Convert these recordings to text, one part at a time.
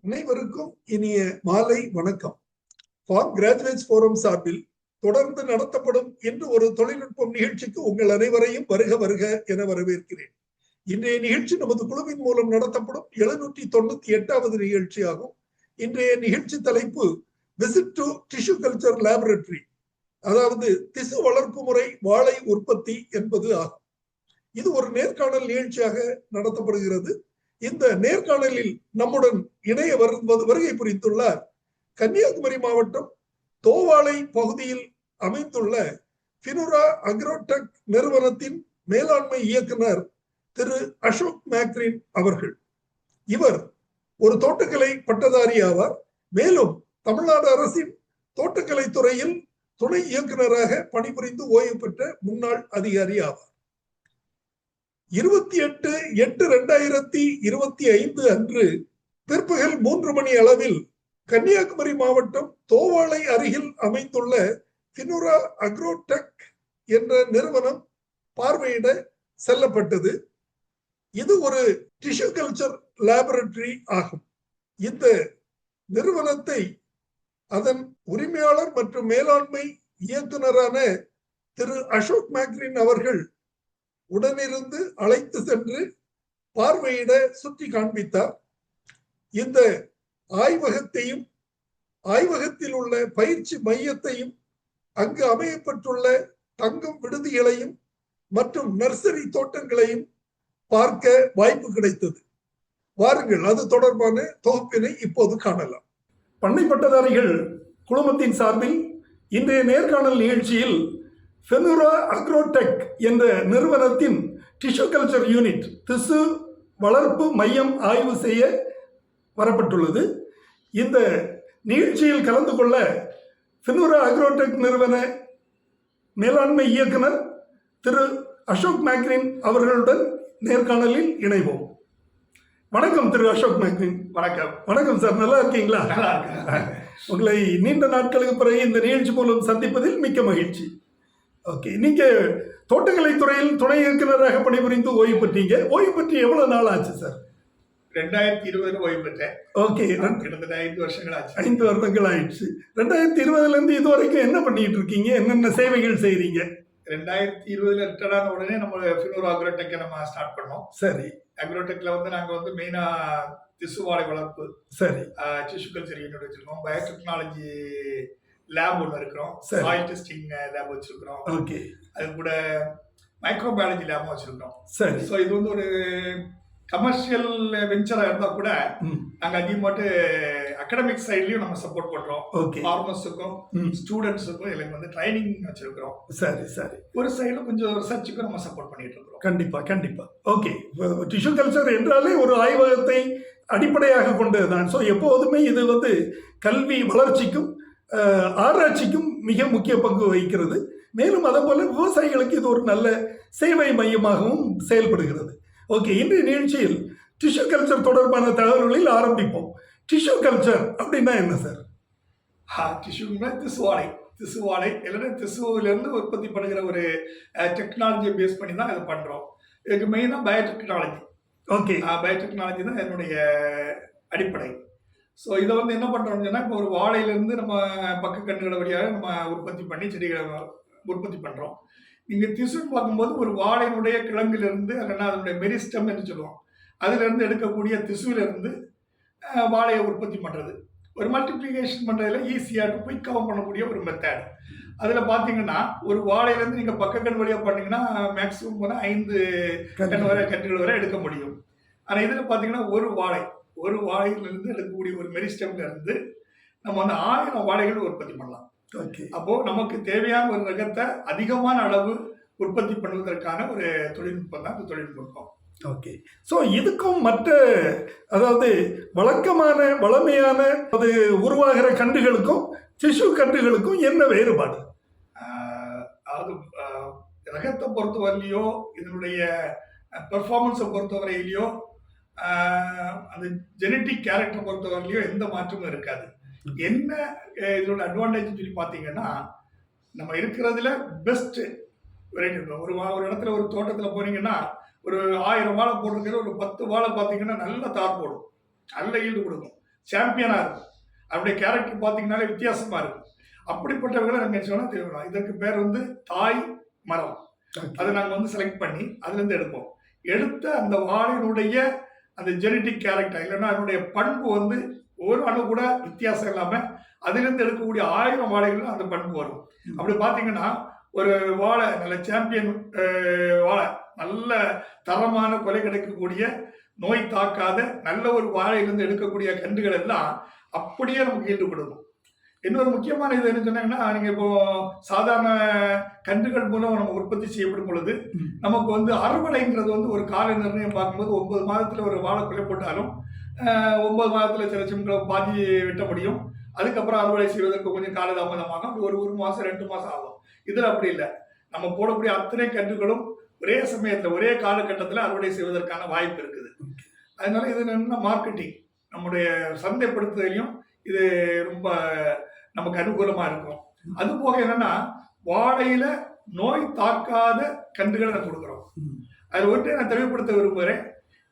அனைவருக்கும் இனிய மாலை வணக்கம். ஃபார்ம் கிராஜுவேட்ஸ் ஃபோரம் சார்பில் தொடர்ந்து நடத்தப்படும் இன்று ஒரு தொழில்நுட்பம் நிகழ்ச்சிக்கு உங்கள் அனைவரையும் வருக வருக என வரவேற்கிறேன். இன்றைய நிகழ்ச்சி நமது குழுவின் மூலம் நடத்தப்படும் 798வது நிகழ்ச்சியாகும். இன்றைய நிகழ்ச்சி தலைப்பு visit to tissue culture laboratory, அதாவது திசு வளர்ப்பு முறை வாழை உற்பத்தி என்பது ஆகும். இது ஒரு நேர்காணல் நிகழ்ச்சியாக நடத்தப்படுகிறது. இந்த நேர்காணலில் நம்முடன் இணைய வருகை புரிந்துள்ளார் கன்னியாகுமரி மாவட்டம் தோவாளை பகுதியில் அமைந்துள்ள ஃபினுரா அக்ரோடெக் நிறுவனத்தின் மேலாண்மை இயக்குனர் திரு அசோக் மேக்ரின் அவர்கள். இவர் ஒரு தோட்டக்கலை பட்டதாரி ஆவார். மேலும் தமிழ்நாடு அரசின் தோட்டக்கலை துறையில் துணை இயக்குநராக பணிபுரிந்து ஓய்வு பெற்ற முன்னாள் அதிகாரி ஆவார். 28/8/2025 அன்று பிற்பகல் 3 மணி அளவில் கன்னியாகுமரி மாவட்டம் தோவாளை அருகில் அமைந்துள்ள ஃபினுரா அக்ரோடெக் என்ற நிறுவனம் பார்வையிட செல்லப்பட்டது. இது ஒரு டிஷ்யூ கல்ச்சர் லேபரட்டரி ஆகும். இந்த நிறுவனத்தை அதன் உரிமையாளர் மற்றும் மேலாண்மை இயக்குனரான திரு அசோக் மேக்ரின் அவர்கள் உடனிருந்து அழைத்து சென்று பார்வையிட சுற்றி காண்பித்தார். இந்த ஆய்வகத்தையும் ஆய்வகத்தில் உள்ள பயிற்சி மையத்தையும் அங்கு அமையப்பட்டுள்ள தங்கும் விடுதிகளையும் மற்றும் நர்சரி தோட்டங்களையும் பார்க்க வாய்ப்பு கிடைத்தது. வாருங்கள், அது தொடர்பான தொகுப்பினை இப்போது காணலாம். பண்ணை பட்டதாரிகள் குழுமத்தின் சார்பில் இன்றைய நேர்காணல் நிகழ்ச்சியில் ஃபினுரா அக்ரோடெக் என்ற நிறுவனத்தின் டிஷ்யூ கல்ச்சர் யூனிட் திசு வளர்ப்பு மையம் ஆய்வு செய்ய வரப்பட்டுள்ளது. இந்த நிகழ்ச்சியில் கலந்து கொள்ள ஃபினுரா அக்ரோடெக் நிறுவன மேலாண்மை இயக்குனர் திரு அசோக் மேக்ரின் அவர்களுடன் நேர்காணலில் இணைவோம். வணக்கம் திரு அசோக் மேக்ரின். வணக்கம். வணக்கம் சார், நல்லா இருக்கீங்களா? உங்களை நீண்ட நாட்களுக்கு பிறகு இந்த நிகழ்ச்சி மூலம் சந்திப்பதில் மிக்க மகிழ்ச்சி. ஓகே, நீங்க தோட்டக்கலை துறையில் துணை இயக்குநராக பணிபுரிந்து ஓய்வு பெற்றீங்க. ஓய்வு பெற்று எவ்வளவு நாள் ஆச்சு சார்? 2020 ஓய்வு பெற்றேன். ஓகே, கிட்டத்தட்ட 5 வருஷங்கள் ஆச்சு. 5 வருடங்கள் ஆயிடுச்சு. 2020 இருந்து இது வரைக்கும் என்ன பண்ணிட்டு இருக்கீங்க? என்னென்ன சேவைகள் செய்றீங்க? 2020 ரிட்டர்ன் ஆன உடனே நம்ம ஃபினுரா அக்ரோடெக்கை நம்ம ஸ்டார்ட் பண்ணோம். சரி. அக்ரோடெக்ல நாங்க மெயினா திசு வாழை வளர்ப்பு, சரி, டிஷ்யூ கல்ச்சர் யூனிட் வச்சிருக்கோம். பயோடெக்னாலஜி லேப் ஒன்று இருக்கிறோம். சாயில் டெஸ்டிங் லேப் வச்சிருக்கிறோம். ஓகே. அது கூட மைக்ரோபயாலஜி லேப் வச்சிருக்கிறோம். சரி. ஸோ இது ஒரு கமர்ஷியல் வெஞ்சரா இருந்தா கூட நாங்க அதிகமாட்டு அகாடமிக் சைட்லயும் நம்ம சப்போர்ட் பண்றோம். ஃபார்மர்ஸுக்கும் ஸ்டூடெண்ட்ஸுக்கும் எனக்கு ட்ரைனிங் வச்சிருக்கிறோம். சரி சரி. ஒரு சைடுல கொஞ்சம் ரிசர்ச்சுக்கும் நம்ம சப்போர்ட் பண்ணிட்டு இருக்கோம். கண்டிப்பா கண்டிப்பா. ஓகே, டிஷ்யூ கல்ச்சர் என்றாலே ஒரு ஆய்வகத்தை அடிப்படையாக கொண்டதுதான். ஸோ எப்போதுமே இது கல்வி வளர்ச்சிக்கும் ஆராய்ச்சிக்கும் மிக முக்கிய பங்கு வகிக்கிறது. மேலும் அதே போல விவசாயிகளுக்கு இது ஒரு நல்ல சேவை மையமாகவும் செயல்படுகிறது. ஓகே, இன்றைய நிகழ்ச்சியில் டிஷ்யூ கல்ச்சர் தொடர்பான தகவல்களில் ஆரம்பிப்போம். டிஷ்யூ கல்ச்சர் அப்படின்னா என்ன சார்? டிஷ்யூன்னா திசுவாழை இல்லைன்னா திசுவிலிருந்து உற்பத்தி பண்ணுகிற ஒரு டெக்னாலஜியை பேஸ் பண்ணி தான் இதை பண்றோம். இதுக்கு மெயினாக பயோடெக்னாலஜி. ஓகே, பயோடெக்னாலஜி தான் என்னுடைய அடிப்படை. ஸோ இதை என்ன பண்ணுறோம்னு சொன்னால், இப்போ ஒரு வாழையிலேருந்து நம்ம பக்க கண்ணுகளை வழியாக நம்ம உற்பத்தி பண்ணி செடிகளை உற்பத்தி பண்ணுறோம். நீங்கள் திசுன்னு பார்க்கும்போது ஒரு வாழையினுடைய கிழங்கிலிருந்து, இல்லைன்னா அதனுடைய மெரிஸ்டம் என்று சொல்லுவோம், அதிலிருந்து எடுக்கக்கூடிய திசுவிலிருந்து வாழையை உற்பத்தி பண்ணுறது ஒரு மல்டிப்ளிகேஷன் பண்ணுறதுல ஈஸியாக குயிக்காகவும் பண்ணக்கூடிய ஒரு மெத்தட். அதில் பார்த்தீங்கன்னா ஒரு வாழையிலேருந்து நீங்கள் பக்க கண் வழியாக பண்ணிங்கன்னா மேக்ஸிமம் 5 கன்றுகள் வரை எடுக்க முடியும். ஆனால் இதில் பார்த்தீங்கன்னா ஒரு வாழையிலிருந்து எடுக்கக்கூடிய ஒரு மெரிஸ்டம்ல இருந்து நம்ம 1000 வாழைகள் உற்பத்தி பண்ணலாம். அப்போ நமக்கு தேவையான ஒரு ரகத்தை அதிகமான அளவு உற்பத்தி பண்ணுவதற்கான ஒரு தொழில்நுட்பம் தான் இந்த தொழில்நுட்பம். ஓகே. ஸோ இதுக்கும் அதாவது வழக்கமான வளமையான அது உருவாகிற கன்றுகளுக்கும் டிஷ்யூ கன்றுகளுக்கும் என்ன வேறுபாடு? அது ரகத்தை பொறுத்தவரையிலையோ இதனுடைய பெர்ஃபார்மன்ஸை பொறுத்தவரையிலையோ அந்த ஜெனட்டிக் கேரக்டர் பொறுத்தவரையிலையோ எந்த மாற்றமும் இருக்காது. என்ன இதோட அட்வான்டேஜ் சொல்லி பார்த்தீங்கன்னா, நம்ம இருக்கிறதுல பெஸ்ட் வெரைட்டி இருக்கும். ஒரு இடத்துல ஒரு தோட்டத்தில் போனீங்கன்னா ஒரு 1000 வாழை போட்டிருக்கிற ஒரு 10 வாழை பார்த்தீங்கன்னா நல்ல தார் போடும், நல்ல ஈல்டு கொடுக்கும். சாம்பியனா இருக்கும். அவருடைய கேரக்டர் பார்த்தீங்கன்னாலே வித்தியாசமா இருக்கும். அப்படிப்பட்டவர்களை நாங்கள் சொன்னா தேவைப்படும். இதற்கு பேர் வந்து தாய் மரம். அதை நாங்கள் வந்து செலக்ட் பண்ணி அதுலேருந்து எடுப்போம். எடுத்த அந்த வாழையினுடைய அந்த ஜெனட்டிக் கேரக்டர் இல்லைன்னா அதனுடைய பண்பு வந்து ஒரு அணு கூட வித்தியாசம் இல்லாமல் அதிலிருந்து எடுக்கக்கூடிய 1000 வாழைகள் அந்த பண்பு வரும். அப்படி பார்த்தீங்கன்னா ஒரு வாழை நல்ல சாம்பியன் வாழை, நல்ல தரமான கொலை கிடைக்கக்கூடிய, நோய் தாக்காத நல்ல ஒரு வாழையிலிருந்து எடுக்கக்கூடிய கன்றுகள் எல்லாம் அப்படியே நமக்கு ஈடு கொடுக்கும். இன்னொரு முக்கியமான இது என்ன சொன்னாங்கன்னா, நீங்க இப்போ சாதாரண கன்றுகள் மூலம் நம்ம உற்பத்தி செய்யப்படும் பொழுது நமக்கு வந்து அறுவடைங்கிறது வந்து ஒரு கால நிர்ணயம் பார்க்கும்போது 9 மாதத்துல ஒரு வாழை கொலை போட்டாலும் 9 மாதத்துல சில சிம்களை பாதி வெட்ட முடியும். அதுக்கப்புறம் அறுவடை செய்வதற்கு கொஞ்சம் காலதாமதமாகும். ஒரு மாசம் 2 மாசம் ஆகும். இதுல அப்படி இல்லை. நம்ம போடக்கூடிய அத்தனை கன்றுகளும் ஒரே சமயத்துல ஒரே காலகட்டத்தில் அறுவடை செய்வதற்கான வாய்ப்பு இருக்குது. அதனால இது என்ன மார்க்கெட்டிங், நம்முடைய சந்தைப்படுத்துதலையும் இது ரொம்ப நமக்கு அனுகூலமா இருக்கும். அது போக என்னன்னா வாழையில நோய் தாக்காத கன்றுகளை நான் கொடுக்குறோம். அது ஒன்றே நான் தெளிவுபடுத்த விரும்புகிறேன்.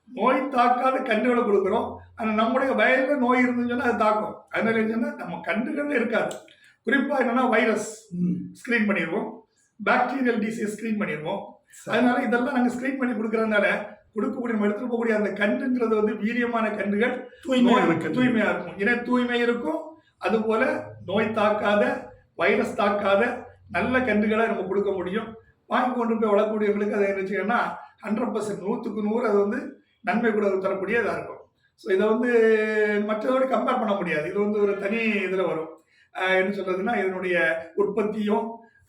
நோய் தாக்காத கன்றுகளை கொடுக்குறோம். ஆனால் நம்முடைய வயல்ல நோய் இருந்துச்சுன்னா அது தாக்கும். அதனால என்னன்னா நம்ம கன்றுகள் இருக்காது. குறிப்பா என்னன்னா வைரஸ் ஸ்கிரீன் பண்ணிடுவோம், பாக்டீரியல் டிசீஸ் ஸ்கிரீன் பண்ணிடுவோம். அதனால இதெல்லாம் நாங்கள் ஸ்கிரீன் பண்ணி கொடுக்கறதுனால கொடுக்கக்கூடிய நம்ம எடுத்துட்டு போகக்கூடிய அந்த கன்றுங்கிறது வந்து வீரியமான கன்றுகள், தூய்மையா இருக்கும். இன தூய்மை இருக்கும். அது போல நோய் தாக்காத, வைரஸ் தாக்காத நல்ல கன்றுகளை நம்ம கொடுக்க முடியும். வாங்கி கொண்டு போய் வளர்க்கக்கூடியவங்களுக்கு அதை என்ன செய்யணும்னா 100% 100க்கு 100 அது வந்து நன்மை கூட தரக்கூடிய இதாக இருக்கும். ஸோ இதை வந்து மற்றதோடு கம்பேர் பண்ண முடியாது. இது வந்து ஒரு தனி இதில் வரும். என்ன சொல்றதுன்னா இதனுடைய உற்பத்தியும்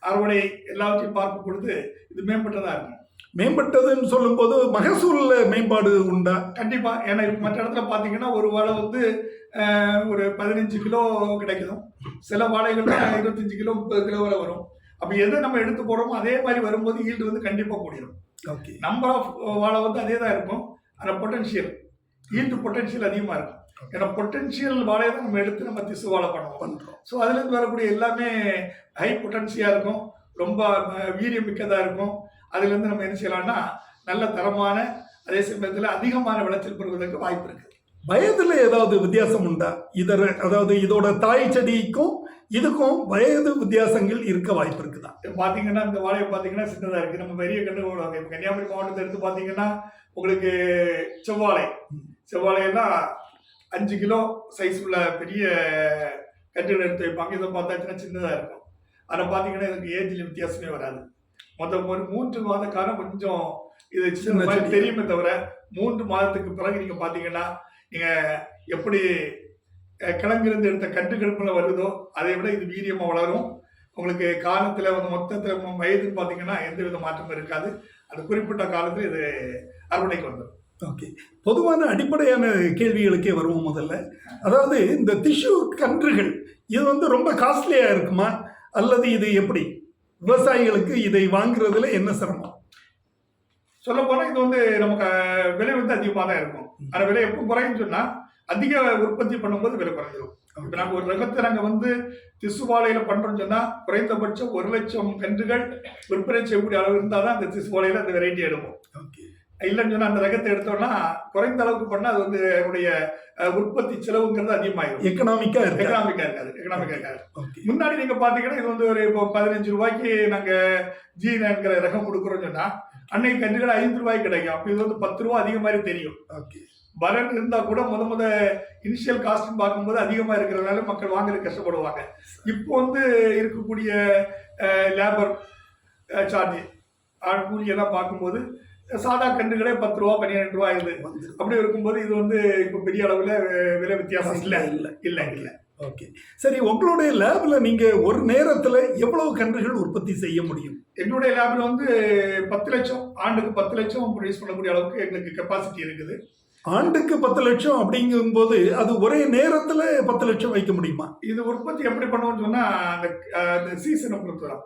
அறுவடை எல்லாவற்றையும் பார்க்கும் பொழுது இது மேம்பட்டதாக இருக்கும். மேம்பட்டதுன்னு சொல்லும் போது மகசூல்ல மேம்பாடு உண்டா? கண்டிப்பா. ஏன்னா மற்ற இடத்துல பாத்தீங்கன்னா ஒரு வாழை வந்து ஒரு 15 கிலோ கிடைக்கும். சில வாழைகள் 25 கிலோ 30 கிலோ வரை வரும். அப்ப எதை நம்ம எடுத்து போடுறோமோ அதே மாதிரி வரும்போது ஈல்டு வந்து கண்டிப்பா கூடிடும். நம்பர் ஆஃப் வாழை வந்து அதே தான் இருக்கும். ஆனால் பொட்டன்ஷியல் ஈல்டு பொட்டன்ஷியல் அதிகமா இருக்கும். ஏன்னா பொட்டன்ஷியல் வாழையை தான் நம்ம எடுத்து நம்ம திசு வாழை பண்றோம். ஸோ அதுலேருந்து வரக்கூடிய எல்லாமே ஹை பொட்டன்ஷியா இருக்கும், ரொம்ப வீரியம் மிக்கதா இருக்கும். அதுலேருந்து நம்ம என்ன செய்யலாம்னா நல்ல தரமான, அதே சமயத்தில் அதிகமான விளைச்சல் பெறுவதற்கு வாய்ப்பு இருக்கு. வயதுல ஏதாவது வித்தியாசம் உண்டா? அதாவது இதோட தாய் செடிக்கும் இதுக்கும் வயது வித்தியாசங்கள் இருக்க வாய்ப்பு இருக்குதா? பாத்தீங்கன்னா இந்த வாழையை பாத்தீங்கன்னா சின்னதா இருக்கு. நம்ம பெரிய கன்று போடுவாங்க. இப்போ கன்னியாகுமரி மாவட்டத்தை எடுத்து பாத்தீங்கன்னா உங்களுக்கு செவ்வாழையெல்லாம் 5 கிலோ சைஸ் உள்ள பெரிய கன்றுகள் எடுத்து வைப்பாங்க. இதை பார்த்தாச்சுன்னா சின்னதா இருக்கும். அதை பாத்தீங்கன்னா இதுக்கு ஏஜ்ல வித்தியாசமே வராது. மொத்தம் ஒரு 3 மாத காலம் கொஞ்சம் இது சின்ன தெரியுமே தவிர 3 மாதத்துக்கு பிறகு நீங்க பாத்தீங்கன்னா நீங்க எப்படி கிழங்கிலிருந்து எடுத்த கன்றுகள் வருதோ அதை விட இது வீரியமா வளரும். உங்களுக்கு காலத்துல வந்து மொத்தத்துல வயதுன்னு பாத்தீங்கன்னா எந்த வித மாற்றமும் இருக்காது. அது குறிப்பிட்ட காலத்துல இது அறுவடைக்கு வந்துடும். ஓகே, பொதுவான அடிப்படையான கேள்விகளுக்கே வருவோம். முதல்ல அதாவது இந்த டிஷ்யூ கன்றுகள் இது வந்து ரொம்ப காஸ்ட்லியா இருக்குமா, அல்லது இது எப்படி விவசாயிகளுக்கு இதை வாங்குறதுல என்ன சிரமம்? சொல்ல போனா இது வந்து நமக்கு விலை வந்து அதிகமாக தான் இருக்கும். அந்த விலை எப்போ குறையும் சொன்னா அதிக உற்பத்தி பண்ணும்போது விலை குறைஞ்சிடும். இப்போ நாங்கள் ஒரு ரகத்தை நாங்கள் வந்து திசு வாழையில பண்றோம்னு சொன்னா குறைந்தபட்சம் 1 லட்சம் கன்றுகள் விற்பனை செய்யக்கூடிய அளவு இருந்தால் தான் அந்த திசு வாழையில அந்த வெரைட்டி எடுப்போம். இல்லைன்னு சொன்னா அந்த ரகத்தை எடுத்தோம்னா குறைந்த அளவுக்கு பண்ணா அது வந்து என்னுடைய உற்பத்தி செலவுங்கிறது அதிகமாகும். எக்கனாமிக்கா இருக்காது. முன்னாடி நீங்க பாத்தீங்கன்னா இது வந்து ஒரு இப்போ 15 ரூபாய்க்கு நாங்க ஜீனங்கிற ரகம் கொடுக்குறோம்னு சொன்னா அன்னைக்கு கன்றுகள் 5 ரூபாய்க்கு கிடைக்கும். அப்ப இது வந்து 10 ரூபாய் அதிக மாதிரி தெரியும். பலன் இருந்தா கூட முத இனிஷியல் காஸ்ட் பார்க்கும்போது அதிகமா இருக்கிறதுனால மக்கள் வாங்குறது கஷ்டப்படுவாங்க. இப்போ வந்து இருக்கக்கூடிய லேபர் சார்ஜ் கூலி எல்லாம் பார்க்கும்போது சாதா கன்றுகளே 10 ரூபா 12 ரூபாய் இது. அப்படி இருக்கும்போது இது வந்து இப்போ பெரிய அளவுல விலை வித்தியாசம் இல்லை. ஓகே, சரி. உங்களுடைய லேப்ல நீங்க ஒரு நேரத்துல எவ்வளவு கன்றுகள் உற்பத்தி செய்ய முடியும்? எங்களுடைய லேப்ல வந்து 10 லட்சம், ஆண்டுக்கு 10 லட்சம் ப்ரொடியூஸ் பண்ணக்கூடிய அளவுக்கு எங்களுக்கு கெப்பாசிட்டி இருக்குது. ஆண்டுக்கு 10 லட்சம் அப்படிங்கும்போது அது ஒரே நேரத்துல 10 லட்சம் வைக்க முடியுமா? இது உற்பத்தி எப்படி பண்ணுவோம்னு சொன்னா அந்த சீசனை பொறுத்துதான்.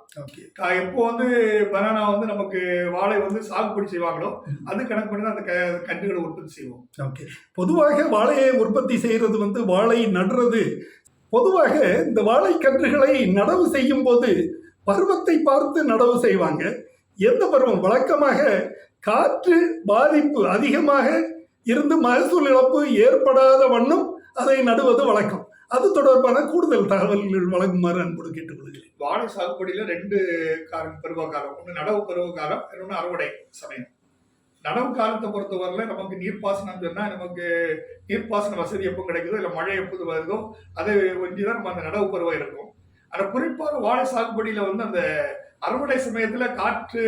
எப்போ வந்து பனானா வந்து நமக்கு வாழை வந்து சாகுபடி செய்வாங்களோ அது கணக்கு பண்ணி தான் அந்த கன்றுகளை உற்பத்தி செய்வோம். ஓகே, பொதுவாக வாழையை உற்பத்தி செய்யறது வந்து வாழை நடுறது. பொதுவாக இந்த வாழை கன்றுகளை நடவு செய்யும் போது பருவத்தை பார்த்து நடவு செய்வாங்க. எந்த பருவம்? வழக்கமாக காற்று பாதிப்பு அதிகமாக இருந்து மகசூல் இழப்பு ஏற்படாத வண்ணம் அதை நடுவது வழக்கம். அது தொடர்பான கூடுதல் தகவல்கள் வழங்குமாறு அன்போடு கேட்டுக்கொள்கிறேன். வாழை சாகுபடியில 2 பருவ காலம். ஒண்ணு நடவு பருவ காலம், இன்னொன்னு அறுவடை சமயம். நடவு காலத்தை பொறுத்தவரையில நமக்கு நீர்ப்பாசனம் சொன்னா நமக்கு நீர்ப்பாசன வசதி எப்போ கிடைக்குதோ இல்லை மழை எப்போது வருதோ அதை ஒன்றிதான் நம்ம அந்த நடவு பருவம் இருக்கும். ஆனால் குறிப்பாக வாழை சாகுபடியில வந்து அந்த அறுவடை சமயத்துல காற்று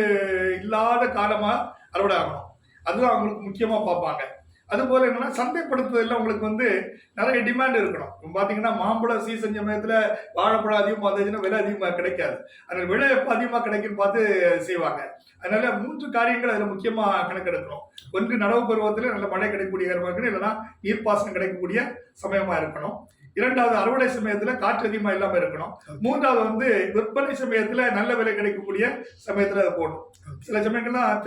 இல்லாத காலமா அறுவடை ஆகணும். அதுதான் அவங்களுக்கு முக்கியமா பார்ப்பாங்க. அதுபோல என்னன்னா சந்தைப்படுத்துதல்ல உங்களுக்கு வந்து நிறைய டிமாண்ட் இருக்கணும். இப்போ பாத்தீங்கன்னா மாம்பழம் சீசன் சமயத்துல வாழைப்பழம் அதிகமாக வந்துச்சுன்னா விலை அதிகமாக கிடைக்காது. அதனால விலை எப்போ அதிகமாக கிடைக்குன்னு பார்த்து செய்வாங்க. அதனால 3 காரியங்கள் அதில் முக்கியமா கணக்கெடுக்கணும். ஒன்று நடவு பருவத்தில் நல்ல மழை கிடைக்கக்கூடிய இருக்கணும், இல்லைன்னா நீர்ப்பாசனம் கிடைக்கக்கூடிய சமயமா இருக்கணும். 2வது அறுவடை சமயத்துல காற்று அதிகமா இல்லாம இருக்கணும். 3வது வந்து விற்பனை சமயத்துல நல்ல விலை கிடைக்கக்கூடிய சமயத்துல அதை போடணும். சில சமயங்கள்லாம்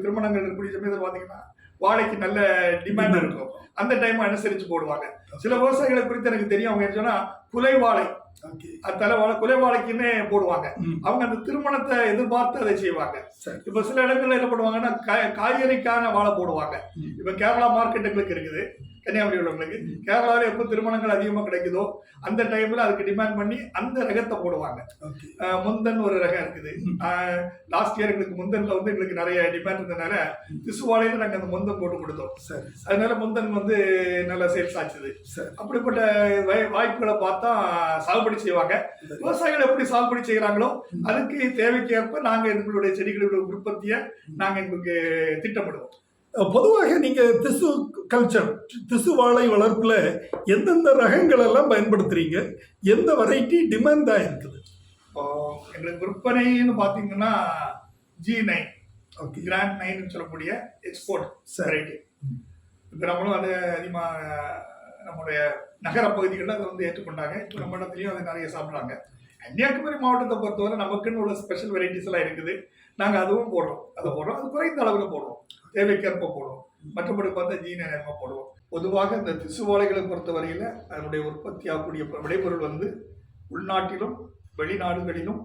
திருமணங்கள் இருக்கக்கூடிய சமயத்துல பாத்தீங்கன்னா வாழைக்கு நல்ல டிமாண்ட் இருக்கும். அந்த டைம் அனுசரிச்சு போடுவாங்க. சில விவசாயிகளை குறித்து எனக்கு தெரியும். அவங்க என்ன சொன்னா குலை வாழை, தலைவாழை, குலை வாழைக்குன்னே போடுவாங்க. அவங்க அந்த திருமணத்தை எதிர்பார்த்து அதை செய்வாங்க. இப்ப சில இடங்கள்ல என்ன பண்ணுவாங்கன்னா காய்கறிக்கான வாழை போடுவாங்க. இப்ப கேரளா மார்க்கெட்டுகளுக்கு இருக்குது, கன்னியாகுமரி உள்ளவங்களுக்கு கேரளாவில் எப்போ திருமணங்கள் அதிகமாக கிடைக்குதோ அந்த டைம்ல அதுக்கு டிமாண்ட் பண்ணி அந்த ரகத்தை போடுவாங்க. முந்தன் ஒரு ரகம் இருக்குது. லாஸ்ட் இயர் எங்களுக்கு முந்தன்ல வந்து எங்களுக்கு நிறைய டிமாண்ட் இருந்ததுனால திசுவாலையில நாங்கள் அந்த முந்தன் போட்டு கொடுத்தோம். அதனால முந்தன் வந்து நல்ல சேல்ஸ் ஆச்சுது. அப்படிப்பட்ட வாய்ப்புகளை பார்த்தா சாகுபடி செய்வாங்க. விவசாயிகள் எப்படி சாகுபடி செய்யறாங்களோ அதுக்கு தேவைக்கு ஏற்ப நாங்க எங்களுடைய செடிகளுடைய உற்பத்தியை நாங்க எங்களுக்கு திட்டமிடுவோம். பொதுவாக நீங்க திசு கல்ச்சர், திசு வாழை வளர்ப்புல எந்தெந்த ரகங்கள் எல்லாம் பயன்படுத்துறீங்க? எந்த வெரைட்டி டிமாண்டா இருக்குது? எங்களுக்கு விற்பனைன்னு பாத்தீங்கன்னா G9, கிராண்ட் 9 சொல்லக்கூடிய எக்ஸ்போர்ட் வெரைட்டி. இப்ப நம்மளும் அதை அதிகமா நம்முடைய நகர பகுதிகளில் அதை வந்து ஏற்றுக்கொண்டாங்க. இப்போ நம்ம இடத்துலயும் அதை நிறைய சாப்பிட்றாங்க. கன்னியாகுமரி மாவட்டத்தை பொறுத்தவரை நமக்குன்னு உள்ள ஸ்பெஷல் வெரைட்டிஸ் எல்லாம் இருக்குது. நாங்கள் அதுவும் போடுறோம். அது குறைந்த அளவில் போடுவோம், தேவைக்கேற்ப போடுவோம். மற்றபடி பார்த்தா G9 போடுவோம். பொதுவாக இந்த திசு வாழைகளை பொறுத்த வரையில அதனுடைய உற்பத்தி ஆகக்கூடிய விளைபொருள் வந்து உள்நாட்டிலும் வெளிநாடுகளிலும்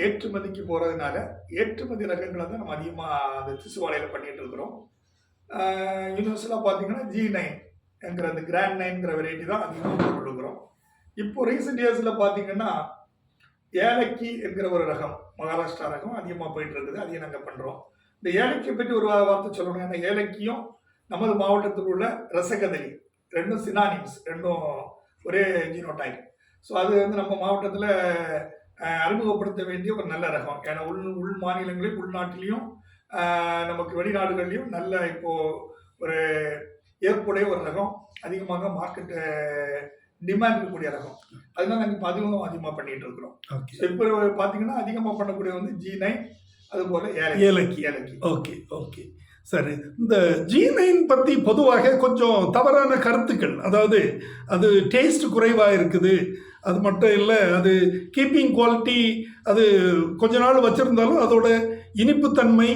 ஏற்றுமதிக்கு போறதுனால ஏற்றுமதி ரகங்களை தான் நம்ம அதிகமாக அந்த திசு வாழையில பண்ணிட்டு இருக்கிறோம். யூனிவர்சலாக பார்த்தீங்கன்னா G9 என்கிற அந்த கிராண்ட் 9ங்கிற வெரைட்டி தான் அதிகமாக போட்டு இருக்கிறோம். இப்போ ரீசெண்ட் இயர்ஸில் பார்த்தீங்கன்னா ஏலக்கி என்கிற ஒரு ரகம், மகாராஷ்டிரா ரகம் அதிகமாக போயிட்டு இருக்குது. அதையும் நாங்கள் பண்ணுறோம். இந்த ஏலக்கியை பற்றி ஒரு வார்த்தை சொல்லணும். ஏன்னா ஏலக்கியும் நமது மாவட்டத்தில் உள்ள ரசகதலி ரெண்டும் சினானிம்ஸ், ரெண்டும் ஒரே ஜீனோடைப். ஸோ அது வந்து நம்ம மாவட்டத்தில் அறிமுகப்படுத்த வேண்டிய ஒரு நல்ல ரகம். ஏன்னா உள் மாநிலங்களையும் உள்நாட்டிலையும் நமக்கு வெளிநாடுகள்லையும் நல்ல இப்போ ஒரு ஏற்புடைய ஒரு ரகம், அதிகமாக மார்க்கெட்டு டிமாண்ட் இருக்கக்கூடிய ரகம். அதனால நாங்கள் இப்போ அதிகமாக பண்ணிட்டு இருக்கிறோம். இப்போ பார்த்தீங்கன்னா அதிகமாக பண்ணக்கூடிய வந்து G9, அது போல ஏலக்கி. ஓகே. சரி, இந்த G9 பத்தி பொதுவாக கொஞ்சம் தவறான கருத்துக்கள், அதாவது அது டேஸ்ட் குறைவாக இருக்குது, அது மட்டும் இல்லை அது கீப்பிங் குவாலிட்டி, அது கொஞ்ச நாள் வச்சிருந்தாலும் அதோட இனிப்புத்தன்மை,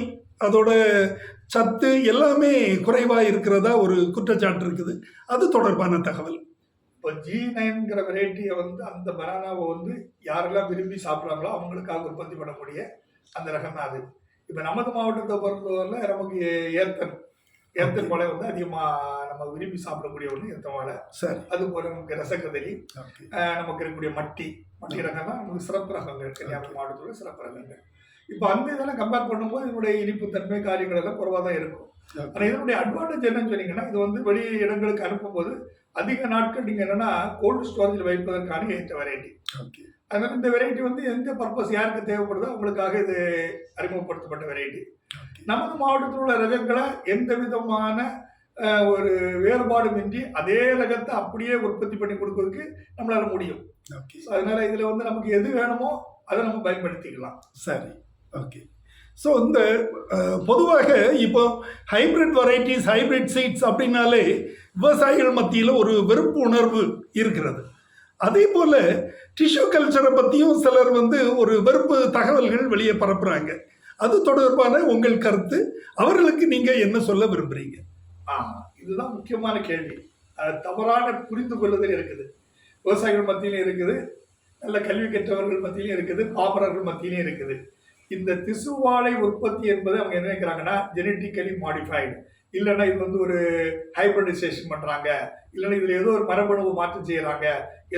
அதோட சத்து எல்லாமே குறைவாக இருக்கிறதா ஒரு குற்றச்சாட்டு இருக்குது. அது தொடர்பான தகவல். இப்போ G9ங்கிற வெரைட்டியை வந்து அந்த பனானாவை வந்து யாரெல்லாம் விரும்பி சாப்பிட்றாங்களோ அவங்களுக்காக உற்பத்தி பண்ணக்கூடிய அந்த ரகம் தான் அது. இப்போ நமது மாவட்டத்தை பொறுத்தவரையில் நமக்கு ஏத்தன் வாழை வந்து அதிகமாக நம்ம விரும்பி சாப்பிடக்கூடிய ஒன்று ஏத்தன் வாழை. சரி, அது போல நமக்கு ரசகதலி, நமக்கு இருக்கக்கூடிய மட்டி ரகம் தான் நமக்கு சிறப்பு ரகங்கள், கன்னியாகுமரி மாவட்டத்தோட சிறப்பு ரகங்கள். இப்போ அந்த இதெல்லாம் கம்பேர் பண்ணும்போது இதனுடைய இனிப்புத்தன்மை காரியங்கள் எல்லாம் குறைவாக தான் இருக்கும். ஆனால் இதனுடைய அட்வான்டேஜ் என்னன்னு சொன்னீங்கன்னா, இது வந்து வெளி இடங்களுக்கு அனுப்பும்போது அதிக நாட்கள் நீங்கள் என்னன்னா கோல்டு ஸ்டோரேஜில் வைப்பதற்கான ஏற்ற வெரைட்டி. அதனால இந்த வெரைட்டி வந்து எந்த பர்பஸ் யாருக்கு தேவைப்படுதோ அவங்களுக்காக இது அறிமுகப்படுத்தப்பட்ட வெரைட்டி. நமது மாவட்டத்தில் உள்ள ரகங்களை எந்த விதமான ஒரு வேறுபாடுமின்றி அதே ரகத்தை அப்படியே உற்பத்தி பண்ணி கொடுக்கறதுக்கு நம்மளால முடியும். அதனால இதுல வந்து நமக்கு எது வேணுமோ அதை நம்ம பயன்படுத்திக்கலாம். சரி, ஓகே. ஸோ இந்த பொதுவாக இப்போ ஹைபிரிட் வெரைட்டிஸ், ஹைபிரிட் சீட்ஸ் அப்படின்னாலே விவசாயிகள் மத்தியில் ஒரு வெறுப்பு உணர்வு இருக்கிறது. அதே போல் டிஷ்யூ கல்ச்சரை பற்றியும் சிலர் வந்து ஒரு வெறுப்பு தகவல்கள் வெளியே பரப்புகிறாங்க. அது தொடர்பான உங்கள் கருத்து, அவர்களுக்கு நீங்கள் என்ன சொல்ல விரும்புகிறீங்க? இதுதான் முக்கியமான கேள்வி. தவறான புரிந்து கொள்ளுதல் இருக்குது, விவசாயிகள் மத்தியிலும் இருக்குது, நல்ல கல்வி கற்றவர்கள் மத்தியிலும் இருக்குது, பாமரர்கள் மத்தியிலும் இருக்குது. இந்த திசுவாழை உற்பத்தி என்பது அவங்க என்ன நினைக்கிறாங்கன்னா ஜெனட்டிக்கலி மாடிஃபைடு, இல்லைன்னா இது வந்து ஒரு ஹைபிரிடைசேஷன் பண்றாங்க, இல்லைன்னா இதுல ஏதோ ஒரு மரபணு மாற்றம் செய்யறாங்க,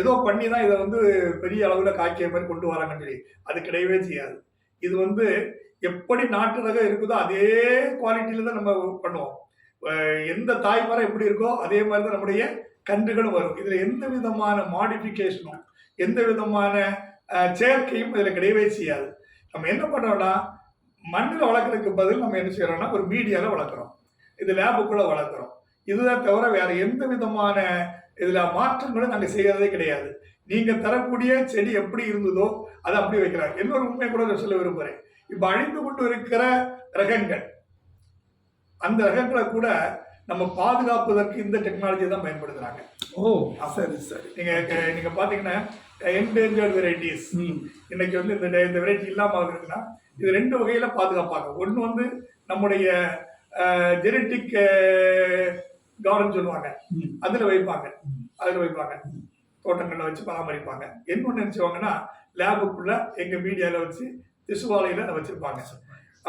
ஏதோ பண்ணி தான் இதை வந்து பெரிய அளவுல காய்க்கிற மாதிரி கொண்டு வராங்கன்னு சொல்லி அது கிடையவே செய்யாது. இது வந்து எப்படி நாட்டு ரகம் இருக்குதோ அதே குவாலிட்டியில தான் நம்ம பண்ணுவோம். எந்த தாய் மரம் எப்படி இருக்கோ அதே மாதிரி தான் நம்முடைய கன்றுகளும் வரும். இதுல எந்த விதமான மாடிஃபிகேஷனும் எந்த விதமான செயற்கையும் இதுல கிடையவே செய்யாது. நம்ம என்ன பண்றோம்னா மண்ணில் வளர்க்கறதுக்கு பதில் நம்ம என்ன செய்யறோம்னா ஒரு மீடியால வளர்க்குறோம், இது லேபுக்குள்ள வளர்க்குறோம். இதுதான் தவிர வேற எந்த விதமான இதுல மாற்றங்களும் நாங்க செய்யறதே கிடையாது. நீங்க தரக்கூடிய செடி எப்படி இருந்ததோ அதை அப்படி வைக்கிறாங்க. இன்னொரு உண்மை கூட நான் சொல்ல விரும்புறேன். இப்ப அழிந்து கொண்டு இருக்கிற ரகங்கள், அந்த ரகங்களை கூட நம்ம பாதுகாப்பதற்கு இந்த டெக்னாலஜி தான் பயன்படுத்துறாங்க. ஓ சரி சரி. நீங்க பாத்தீங்கன்னா என்டேஞ்சர்ட் வெரைட்டிஸ் இன்னைக்கு வந்து இந்த வெரைட்டி இல்லாம இருக்குன்னா இது ரெண்டு வகையில பாதுகாப்பாங்க. ஒன்று வந்து நம்முடைய ஜெனட்டிக் கார்டன் சொல்லுவாங்க, அதுல வைப்பாங்க, தோட்டங்கள்ல வச்சு பராமரிப்பாங்க. இன்னொன்னு நினைச்சுவாங்கன்னா லேபுக்குள்ள எங்க மீடியால வச்சு திசுவாலையில அதை வச்சிருப்பாங்க.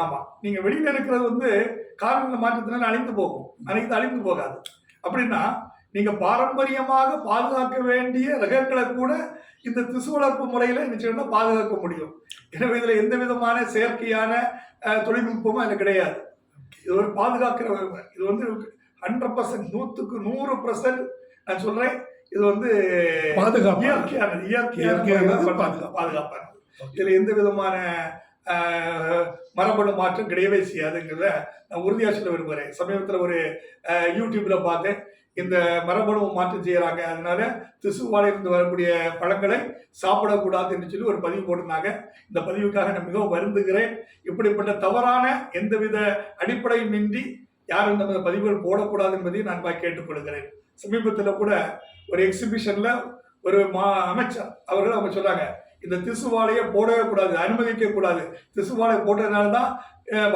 ஆமா, நீங்க வெளியில இருக்கிறது வந்து காலநிலை மாற்றத்தினால அழிந்து போகும், அனைத்து அழிந்து போகாது. அப்படின்னா நீங்க பாரம்பரியமாக பாதுகாக்க வேண்டிய ரகங்களை கூட இந்த திசு வளர்ப்பு முறையில நிச்சயமா பாதுகாக்க முடியும். எனவே இதுல எந்த விதமான செயற்கையான தொழில்நுட்பமும் அதுல கிடையாது. இது ஒரு பாதுகாக்கிற, இது வந்து 100%, 100% நான் சொல்றேன், இது வந்து இயற்கையானது, பாதுகாப்பானது. இதுல எந்த விதமான மரபணு மாற்றம் கிடையவே செய்யாதுங்கிறத நான் உறுதியா சொல்ல விரும்புகிறேன். சமீபத்தில் ஒரு யூடியூப்ல பார்த்தேன், இந்த மரபணு மாற்றம் செய்யறாங்க, அதனால திசுவாலையிலிருந்து வரக்கூடிய பழங்களை சாப்பிடக்கூடாது என்று சொல்லி ஒரு பதிவு போட்டிருந்தாங்க. இந்த பதிவுக்காக நான் மிகவும் வருந்துகிறேன். இப்படிப்பட்ட தவறான எந்தவித அடிப்படையும் இன்றி யாரும் இந்த பதிவுகள் போடக்கூடாது என்பதையும் நான் கேட்டுக்கொள்கிறேன். சமீபத்தில் கூட ஒரு எக்ஸிபிஷன்ல ஒரு அமைச்சர் அவர்கள் அவங்க சொல்றாங்க, இந்த திசு வாழையை போடவே கூடாது, அனுமதிக்க கூடாது, திசு வாழை போட்டதுனால தான்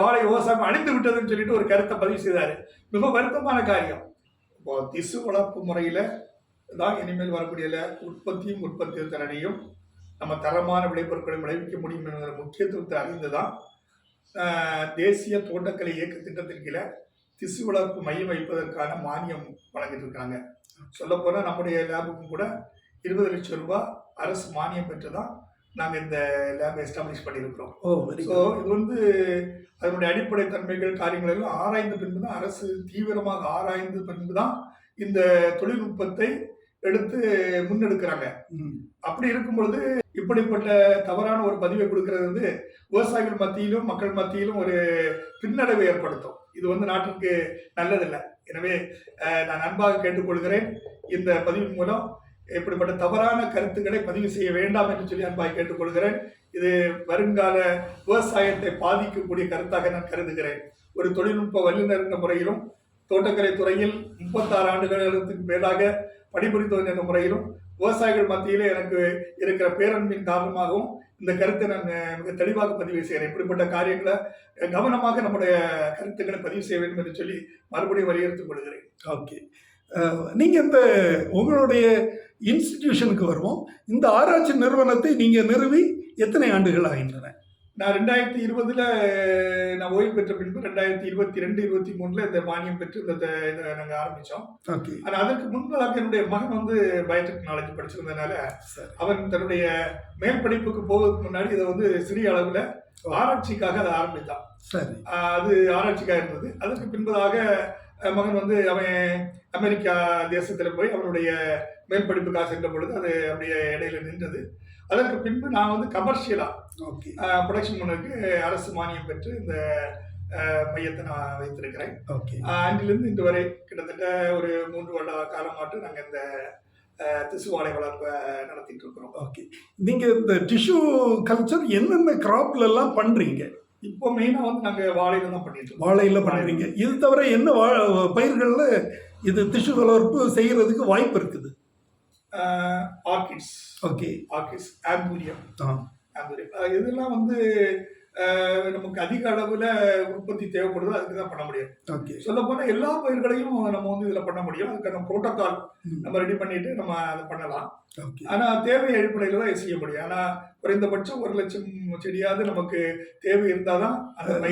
வாழை விவசாயம் அழிந்து விட்டதுன்னு சொல்லிட்டு ஒரு கருத்தை பதிவு செய்தாரு. மிக வருத்தமான காரியம். இப்போ திசு வளர்ப்பு முறையில தான் இனிமேல் வரக்கூடிய உற்பத்தி திறனையும் நம்ம தரமான விளைபொருட்களை விளைவிக்க முடியும் என்கிற முக்கியத்துவத்தை அறிந்துதான் தேசிய தோட்டக்கலை இயக்க திட்டத்தின் கீழே திசு வளர்ப்பு மையம் வைப்பதற்கான மானியம் வழங்கிட்டு இருக்காங்க. சொல்ல போனா நம்முடைய லேபுக்கும் கூட 20 லட்சம் ரூபாய் அரசு மானியம் பெற்று தான் நாங்கள் இந்த லேபை எஸ்டாப்ளிஷ் பண்ணியிருக்கிறோம். ஸோ இது வந்து அதனுடைய அடிப்படை தன்மைகள் காரியங்கள் எல்லாம் ஆராய்ந்த பின்பு தான், அரசு தீவிரமாக ஆராய்ந்த பின்பு தான் இந்த தொழில்நுட்பத்தை எடுத்து முன்னெடுக்கிறாங்க. அப்படி இருக்கும் பொழுது இப்படிப்பட்ட தவறான ஒரு பதிவை கொடுக்கறது வந்து விவசாயிகள் மத்தியிலும் மக்கள் மத்தியிலும் ஒரு பின்னடைவை ஏற்படுத்தும். இது வந்து நாட்டிற்கு நல்லதில்லை. எனவே நான் அன்பாக கேட்டுக்கொள்கிறேன், இந்த பதிவின் மூலம் இப்படிப்பட்ட தவறான கருத்துக்களை பதிவு செய்ய வேண்டாம் என்று சொல்லி அன்பாக கேட்டுக்கொள்கிறேன். இது வருங்கால விவசாயத்தை பாதிக்கக்கூடிய கருத்தாக நான் கருதுகிறேன். ஒரு தொழில்நுட்ப வல்லுநர் என்ற முறையிலும், தோட்டக்கலை துறையில் 36 ஆண்டுகளுக்கு மேலாக பணிபுரிந்தவன் என்ற முறையிலும், விவசாயிகள் மத்தியிலே எனக்கு இருக்கிற பேரன்பின் காரணமாகவும் இந்த கருத்தை நான் மிக தெளிவாக பதிவு செய்கிறேன். இப்படிப்பட்ட காரியங்களை கவனமாக நம்முடைய கருத்துக்களை பதிவு செய்ய வேண்டும் என்று சொல்லி மறுபடியும் வலியுறுத்திக் கொள்கிறேன். ஓகே, நீங்க இந்த உங்களுடைய இன்ஸ்டிடியூஷனுக்கு வருவோம். இந்த ஆராய்ச்சி நிறுவனத்தை நீங்க நிறுவி எத்தனை ஆண்டுகள் ஆகின்றன? நான் 2020 நான் ஓய்வு பெற்ற பின்பு 2022, 23 இந்த மானியம் பெற்று இதை நாங்கள் ஆரம்பித்தோம். ஆனால் அதற்கு முன்பதாக என்னுடைய மகன் வந்து பயோடெக்னாலஜி படிச்சிருந்ததுனால அவன் தன்னுடைய மேல் படிப்புக்கு போவதற்கு முன்னாடி இதை வந்து சிறிய அளவில் ஆராய்ச்சிக்காக அதை ஆரம்பித்தான். அது ஆராய்ச்சிக்காக இருந்தது. அதற்கு பின்பதாக மகன் வந்து அவன் அமெரிக்கா தேசத்தில் போய் அவனுடைய மேல் படிப்புக்காக சென்ற பொழுது அது அப்படியே இடையில நின்றது. அதற்கு பின்பு நான் வந்து கமர்ஷியலா ப்ரொடக்ஷன் பண்ணதுக்கு அரசு மானியம் பெற்று இந்த மையத்தை நான் வைத்திருக்கிறேன். அன்றிலிருந்து இன்று வரை கிட்டத்தட்ட ஒரு 3 வருட காலமாட்டு நாங்கள் இந்த திசு வாழை வளர்ப்பை நடத்திட்டு இருக்கிறோம். ஓகே, நீங்க இந்த டிஷ்யூ கல்ச்சர் என்னென்ன கிராப்ல எல்லாம் பண்றீங்க? இப்போ மெயினா வந்து நாங்க வாழையில தான் பண்ணிட்டு இருக்கோம். வாழையில பண்றீங்க. இது தவிர என்ன பயிர்கள்ல இது திசு வளர்ப்பு செய்யறதுக்கு வாய்ப்பு இருக்குது? ஆர்கிட்ஸ், ஆர்கிட்ஸ், ஆம்பூரியம், இதெல்லாம் வந்து நமக்கு அதிக அளவுல உற்பத்தி தேவைப்படுது, அதுக்கு தான் பண்ண முடியும். சொல்ல போனா எல்லா பயிர்களையும் நம்ம வந்து இதுல பண்ண முடியும். அதுக்கான புரோட்டோகால் நம்ம ரெடி பண்ணிட்டு நம்ம அதை பண்ணலாம். ஆனா தேவை அடிப்படையில தான் செய்ய முடியும். ஆனா குறைந்தபட்சம் 1 லட்சம் செடியாவது நமக்கு தேவை இருந்தாதான்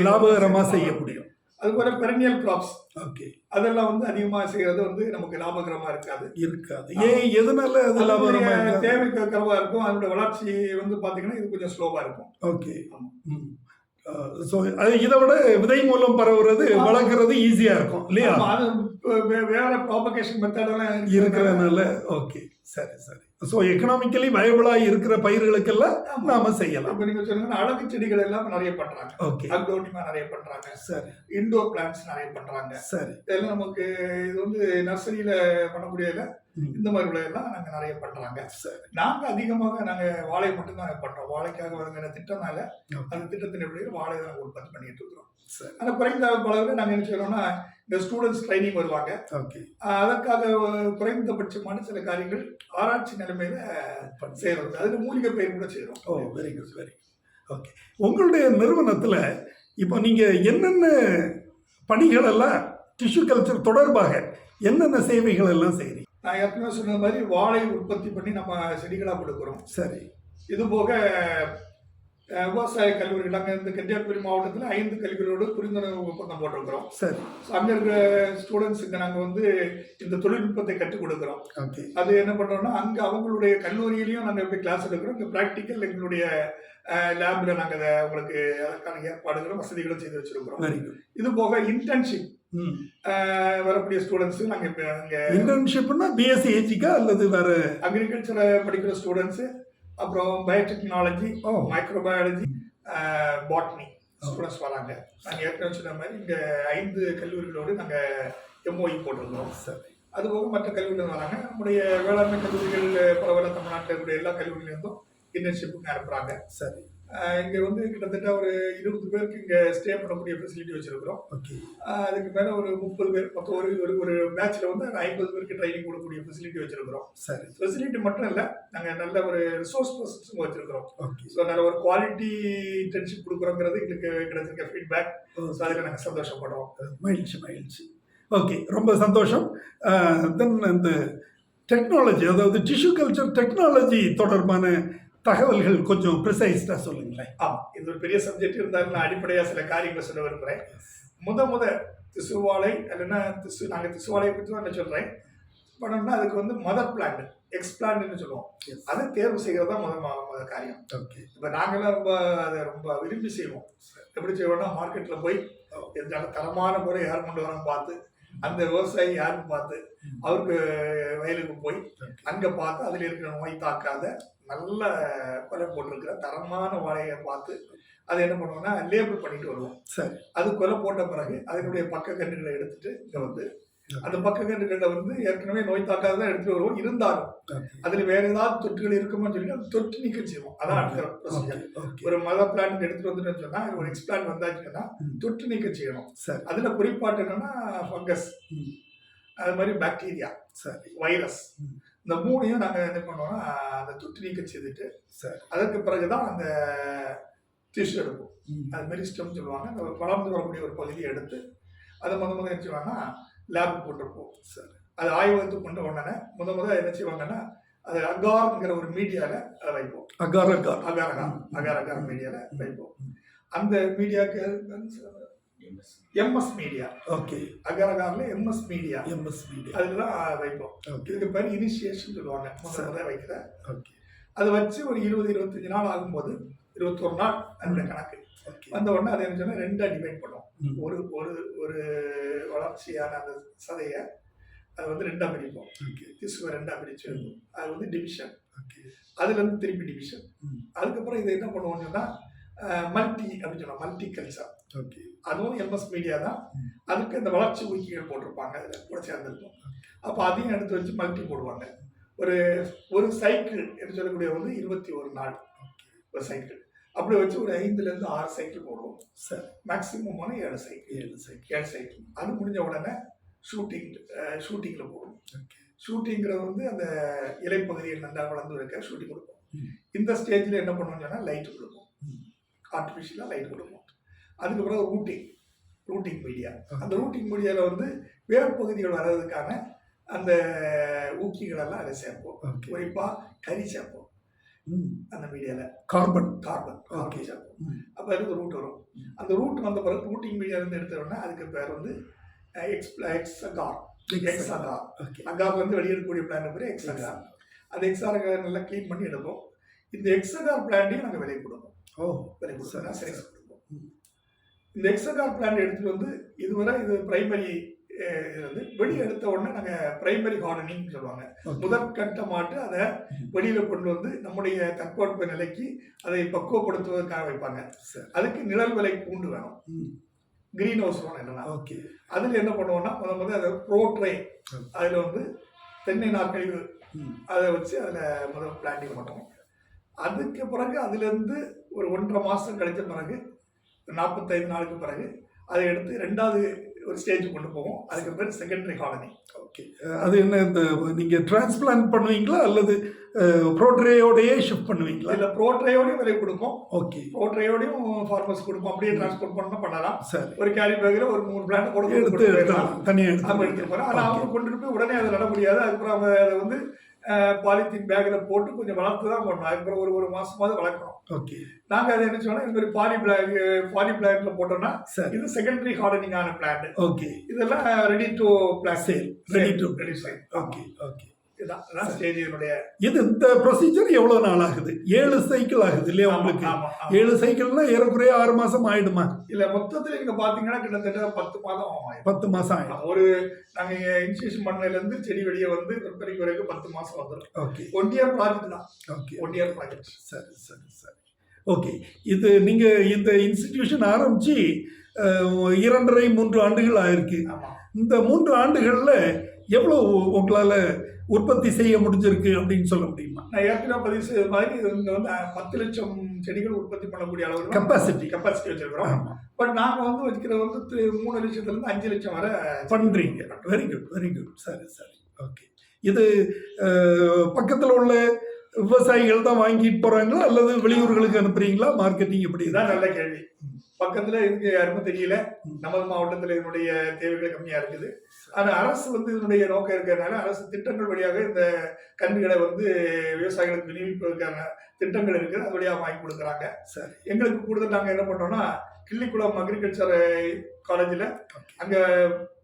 லாபகரமா செய்ய முடியும். அதுபோல பெரனியல் கிராப்ஸ் ஓகே. அதெல்லாம் வந்து அதிகமா செய்யறது வந்து நமக்கு லாபகரமா இருக்காது. ஏன் எதனால அது லாபகரமா அதனுடைய இருக்காது? தேவைக்கு குறைவா இருக்கும். அதோட வளர்ச்சி வந்து பாத்தீங்கன்னா இது கொஞ்சம் ஸ்லோவா இருக்கும். ஓகே. ஸோ இதை விட விதை மூலம் பரவுறது வளர்க்கறது ஈஸியா இருக்கும் இல்லையா? ஆமா, அது வேற ப்ராபகேஷன் மெத்தடெல்லாம் இருக்கிறதுனால. ஓகே, சரி சரி. ஸோ எக்கனாமிக்கலி வயபிளா இருக்கிற பயிர்களுக்கெல்லாம் நாம செய்யலாம். இப்ப நீங்க சொன்னீங்கன்னா அழகு செடிகள் எல்லாம் நிறைய பண்றாங்க. ஓகே. அக்லோனிமா நிறைய பண்றாங்க. சரி. இன்டோர் பிளான்ட்ஸ் நிறைய பண்றாங்க. சரி. இதெல்லாம் நமக்கு இது வந்து நர்சரியில பண்ணக்கூடியதுல இந்த மாதிரி உள்ளதெல்லாம் நாங்க நிறைய பண்றாங்க. சரி. நாங்க அதிகமாக நாங்க வாழை மட்டும் தான் பண்றோம். வாழைக்காக வருகிற திட்டம்னால அந்த திட்டத்தின் அடிப்படையில் வாழை நாங்கள் உற்பத்தி பண்ணிட்டு இருக்கிறோம். ஆனா குறைந்த அளவில் நாங்க என்ன செய்யறோம்னா இந்த ஸ்டூடெண்ட்ஸ் ட்ரைனிங் வருவாங்க. ஓகே. அதற்காக குறைந்தபட்சமான சில காரியங்கள் ஆராய்ச்சி நிலைமையில செய்யறது. அதுல மூலிகை பயிர் கூட செய்யறோம். Oh, very good very good. Okay. உங்களுடைய நிறுவனத்துல இப்போ நீங்க என்னென்ன பணிகள் எல்லாம் டிஷ்யூ கல்ச்சர் தொடர்பாக என்னென்ன சேவைகள் எல்லாம் செய்றீங்க? நான் ஏற்கனவே சொன்ன மாதிரி வாழை உற்பத்தி பண்ணி நம்ம செடிகளா கொடுக்குறோம். சரி. இது போக விவசாய கல்லூரிகள் அங்கே இந்த கன்னியாகுமரி மாவட்டத்தில் 5 கல்லூரிகளோடு புரிந்துணர்வு ஒப்பந்தம் போட்டிருக்கிறோம். சரி. அங்கே இருக்கிற ஸ்டூடெண்ட்ஸுக்கு நாங்கள் வந்து இந்த தொழில்நுட்பத்தை கற்றுக் கொடுக்குறோம். ஓகே. அது என்ன பண்ணுறோம்னா அங்கே அவங்களுடைய கல்லூரியிலையும் நாங்கள் போய் கிளாஸ் எடுக்கிறோம். இங்கே ப்ராக்டிக்கல் எங்களுடைய லேபில் நாங்கள் அதை அவங்களுக்கு அதற்கான ஏற்பாடுகளும் வசதிகளும் செய்து வச்சிருக்கிறோம். Very good. இது போக இன்டர்ன்ஷிப் வரக்கூடிய ஸ்டூடெண்ட்ஸு நாங்கள் இப்போ அங்கே இன்டர்ன்ஷிப்னா பிஎஸ்சி ஏஜிக்கா அல்லது வேற அக்ரிகல்ச்சரை படிக்கிற ஸ்டூடெண்ட்ஸு, அப்புறம் பயோடெக்னாலஜி, மைக்ரோபயாலஜி, பாட்னி ஸ்டூடெண்ட்ஸ் வராங்க. நாங்கள் ஏற்கனவே சொன்ன மாதிரி இங்கே 5 கல்லூரிகளோடு நாங்கள் எம்ஓஇ போட்டிருக்கிறோம். சரி. அதுபோக மற்ற கல்லூரிகள் வராங்க. நம்முடைய வேளாண்மை கல்லூரிகள் பரவல தமிழ்நாட்டில் இருக்கக்கூடிய எல்லா கல்லூரியிலேருந்தும் இன்டர்ன்ஷிப்புக்கு அனுப்புகிறாங்க. சரி. இங்கே வந்து கிட்டத்தட்ட ஒரு 20 பேருக்கு இங்கே ஸ்டே பண்ணக்கூடிய ஃபெசிலிட்டி வச்சிருக்கிறோம். ஓகே. அதுக்கு மேலே ஒரு 30 பேர் மொத்தம் ஒரு பேட்சில் வந்து 50 பேருக்கு ட்ரைனிங் கொடுக்கக்கூடிய ஃபெசிலிட்டி வச்சிருக்கிறோம். சரி. ஃபெசிலிட்டி மட்டும் இல்லை, நாங்கள் நல்ல ஒரு ரிசோர்ஸ் பர்சன்ஸும் வச்சிருக்கிறோம். ஓகே. ஸோ நல்ல ஒரு குவாலிட்டி இன்டர்ன்ஷிப் கொடுக்குறோங்கிறது எங்களுக்கு கிடைச்சிருக்க ஃபீட்பேக். ஸோ அதில் நாங்கள் சந்தோஷப்படுறோம். மகிழ்ச்சி மகிழ்ச்சி. ஓகே, ரொம்ப சந்தோஷம். தென் இந்த டெக்னாலஜி, அதாவது டிஷ்யூ கல்ச்சர் டெக்னாலஜி தொடர்பான தகவல்கள் கொஞ்சம் ப்ரிசைஸ்டாக சொல்லுங்களேன். ஆமாம், இது ஒரு பெரிய சப்ஜெக்ட் இருந்தாலும் நான் அடிப்படையாக சில காரியங்களை சொல்ல விரும்புகிறேன். முத திசுவாழை இல்லைன்னா நாங்கள் திசுவாழையை பற்றி தான் என்ன சொல்கிறேன் பண்ணோம்னா அதுக்கு வந்து மதர் பிளான்ட், எக்ஸ்பிளான்ட்னு சொல்லுவோம். அதை தேர்வு செய்கிறது தான் முத காரியம். ஓகே. இப்போ நாங்கள்லாம் அதை ரொம்ப விரும்பி செய்வோம். எப்படி செய்வோம்னா மார்க்கெட்டில் போய் எதுனால தரமான முறை யார் கொண்டு வரோம் பார்த்து, அந்த விவசாயி யாருன்னு பார்த்து அவருக்கு வயலுக்கு போய் அங்கே பார்த்து அதில் இருக்கிற நோய் தாக்காத நல்ல கொலை போட்டிருக்கிற தரமான வாழையை பார்த்து அதை என்ன பண்ணுவோம்னா லேபிள் பண்ணிட்டு வருவோம். சரி. அது கொலை போட்ட பிறகு அதனுடைய பக்க கன்றுகளை எடுத்துட்டு இங்கே வந்து அந்த பக்க கன்றுகளில் வந்து ஏற்கனவே நோய் தாக்காதான் எடுத்துட்டு வருவோம். இருந்தாலும் அதில் வேற ஏதாவது தொற்றுகள் இருக்குமோன்னு சொல்லிட்டு அது தொற்று நீக்கம் செய்வோம். அதான் அடுத்த ப்ரொசீஜர். ஒரு மதர் பிளான்ட் எடுத்துட்டு வந்துட்டு சொன்னா ஒரு எக்ஸ்பிளான்ட் வந்தாச்சுன்னா தொற்று நீக்கம் செய்யணும். அதுல குறிப்பாட்டு என்னன்னா ஃபங்கஸ், அது மாதிரி பாக்டீரியா, வைரஸ், இந்த 3ஐயும் நாங்கள் என்ன பண்ணுவோம்னா அந்த தொற்று நீக்கம் செய்துட்டு அதற்கு பிறகுதான் அந்த டிஷ்யூ எடுப்போம். அது மாதிரி ஸ்டெம் சொல்லுவாங்க. அந்த வளர்ந்து வரக்கூடிய ஒரு பகுதியை எடுத்து அதை முதல்ல என்ன செய்வாங்கன்னா லேபுக்கு போட்டிருப்போம். அது ஆய்வகத்துக்கு கொண்ட உடனே முதல்ல என்ன செய்வாங்கன்னா அது அகார்ங்கிற ஒரு மீடியாவில் அதை வைப்போம். அகார் மீடியாவில் வைப்போம். அந்த மீடியாவுக்கு எம்எஸ் மீடியா. ஓகே. அகார்ல எம்எஸ் மீடியா அதுதான் வைப்போம். இதுக்கு பேர் இனிஷியேஷன் சொல்லுவாங்க. முதல்ல வைக்கிற அதை வச்சு ஒரு 20-25 நாள் ஆகும்போது 21 நாள் அந்த கணக்கு வந்த உடனே அதை என்ன சொன்னால் 2ஆக டிவைட் பண்ணுவோம். ஒரு ஒரு வளர்ச்சியான அந்த சதையை அதை வந்து 2ஆக பிரிப்போம். திசுவை 2ஆக பிரிச்சு அது வந்து டிவிஷன். அதுலேருந்து திருப்பி டிவிஷன். அதுக்கப்புறம் இதை என்ன பண்ணுவோம்னு சொன்னால் மல்டி அப்படின்னு சொன்னோம், மல்டி கல்ச்சர். அதுவும் எம்எஸ் மீடியா தான். அதுக்கு இந்த வளர்ச்சி ஊக்கிகள் போட்டிருப்பாங்க, அதில் கூட சேர்ந்துருக்கும். அப்போ அதையும் எடுத்து வச்சு மல்டி போடுவாங்க. ஒரு சைக்கிள் என்று சொல்லக்கூடிய வந்து 21 நாள் ஒரு சைக்கிள். அப்படி வச்சு ஒரு 5லேருந்து 6 சைக்கிள் போடுவோம். Maximum 7 cycle. அது முடிஞ்ச உடனே ஷூட்டிங்கில் போடுவோம். ஷூட்டிங்கிறது வந்து அந்த இலைப்பகுதியில் நல்லா வளர்ந்து இருக்க ஷூட்டிங் கொடுப்போம். இந்த ஸ்டேஜில் என்ன பண்ணுவோம்னு சொன்னால் லைட் கொடுப்போம், ஆர்டிஃபிஷியலாக லைட் கொடுப்போம். அதுக்கு பிறகு ரூட்டிங் மீடியா. அந்த ரூட்டிங் மீடியாவில் வந்து வேர் பகுதிகள் வர்றதுக்கான அந்த ஊக்கிகளெல்லாம் அதை சேர்ப்போம். குறிப்பாக கறி சேர்ப்போம். ம். அந்த மீடியால கார்பன். Carbon okay. அப்போ அதுக்கு ரூட் வரும். அந்த ரூட் வந்த பிறகு ரூட்டிங் மீடியாலேருந்து எடுத்த உடனே அதுக்கு பேர் வந்து எக்ஸகார். ஓகே. அகார்லேருந்து வெளியேறக்கூடிய பிளான் பேர் எக்ஸகார். அந்த எக்ஸாகார் நல்லா க்ளீன் பண்ணி எடுப்போம். இந்த எக்ஸகார் பிளான்டையும் நாங்கள் விலை கொடுப்போம். விலை கொடுப்போம், சரி கொடுப்போம். இந்த எக்ஸகார் பிளான் எடுத்துட்டு வந்து இதுவரை இது பிரைமரி வந்து வெளியே எடுத்த உடனே நாங்கள் பிரைமரி கார்டனிங் சொல்லுவாங்க. முதற்கட்டமாட்டு அதை வெளியில கொண்டு வந்து நம்முடைய தட்பவெப்ப நிலைக்கு அதை பக்குவப்படுத்துவதற்காக வைப்பாங்க. அதுக்கு நிழல் விலை கூண்டு வேணும், கிரீன் ஹவுஸ் வேணும். என்னன்னா அதில் என்ன பண்ணுவோம்னா முதல் அதை ப்ரோட்ரே, அதில் வந்து தென்னை நாற்கழிவு அதை வச்சு அதில் முதல் பிளான்டிங் பண்ணுவோம். அதுக்கு பிறகு அதுலேருந்து ஒரு 1.5 மாதம் கழித்த பிறகு 45 நாளுக்கு பிறகு அதை எடுத்து 2வது ஒரு ஸ்டேஜ் கொண்டு போவோம். அதுக்கு பேர் செகண்டரி காலனி. ஓகே. அது என்ன, இந்த நீங்கள் டிரான்ஸ்பிளான்ட் பண்ணுவீங்களா அல்லது ப்ரோட்ரேயோடையே ஷிஃப்ட் பண்ணுவீங்களா? இல்லை, ப்ரோட்ரேயோடையும் விலை கொடுப்போம். ஓகே. ப்ரோட்ரேயோடையும் ஃபார்மர்ஸ் கொடுப்போம். அப்படியே டிரான்ஸ்போர்ட் பண்ணலாம். சரி. ஒரு கேரி பேக்கில் ஒரு 3 பிளான்ட் கூட எடுத்து தனியாக எடுத்துட்டு போகிறோம். ஆனால் அவங்க கொண்டுட்டு போய் உடனே அதை நட முடியாது. அதுக்கப்புறம் அவங்க அதை வந்து பாலித்தீன் பேக்கில் போட்டு கொஞ்சம் வளர்த்து தான் பண்ணணும். அதுக்கப்புறம் ஒரு மாசமாவது வளர்க்கணும். ஓகே. நாங்கள் அதை என்ன சொன்னால் இந்த மாதிரி பாலி பிளான்ட்ல போட்டோம்னா இது செகண்டரி கார்டனிங்கான பிளான்ட். ஓகே. இதெல்லாம் ready to plant, ready to sale. Okay. Okay. இதுதான் ஸ்டேஜ். இது இந்த ப்ரொசீஜர் எவ்வளவு நாள் ஆகுது? 7 சைக்கிள் ஆகுது இல்லையா உங்களுக்கு? 7 சைக்கிள்னா ஏறக்குறைய 6 மாசம் ஆயிடுமா? இல்ல, மொத்தத்துல நீங்க பாத்தீங்கன்னா கிட்டத்தட்ட 10 மாதம் ஆகும். 10 மாசம் ஆயிடும். ஒரு நாங்க இன்ஸ்டியூஷன் பண்ணதுல இருந்து செடி வெளியே வந்து விற்பனைக்கு வரைக்கும் 10 மாசம் வந்துடும். ஓகே. 1 இயர் ப்ராஜெக்ட் தான். ஓகே. 1 year project. சரி சரி சரி. ஓகே. இது நீங்க இந்த இன்ஸ்டிடியூஷன் ஆரம்பிச்சு 2.5-3 ஆண்டுகள் ஆயிருக்கு. இந்த 3 ஆண்டுகள்ல எவ்வளவு உங்களால உற்பத்தி செய்ய முடிஞ்சிருக்கு அப்படின்னு சொல்ல முடியுமா? நான் ஏற்கனவே பதிவு செய்த மாதிரி இங்க வந்து 10 லட்சம் செடிகள் உற்பத்தி பண்ணக்கூடிய அளவு கெப்பாசிட்டி வச்சிருக்கிறோம். பட் நாங்க வந்து வச்சுக்கிறது வந்து 3 லட்சத்துல இருந்து 5 லட்சம் வரை பண்றீங்க. Very good, very good. சரி சரி. ஓகே. இது பக்கத்துல உள்ள விவசாயிகள் தான் வாங்கிட்டு போறாங்களா அல்லது வெளியூர்களுக்கு அனுப்புறீங்களா? மார்க்கெட்டிங் எப்படி? தான் நல்ல கேள்வி. பக்கத்துல இருக்கு யாருமே தெரியல. நமது மாவட்டத்தில் இதனுடைய தேவைகள் கம்மியா இருக்குது. ஆனா அரசு வந்து இதனுடைய நோக்கம் இருக்கிறதுனால அரசு திட்டங்கள் வழியாக இந்த கன்றுகளை வந்து விவசாயிகளுக்கு விநியோகிப்பதற்கான திட்டங்கள் இருக்குது. அது வழியாக வாங்கி கொடுக்குறாங்க. சரி. எங்களுக்கு கூடுதல் நாங்க என்ன பண்றோம்னா கிள்ளிக்குளம் அக்ரிகல்ச்சர் காலேஜில் அங்க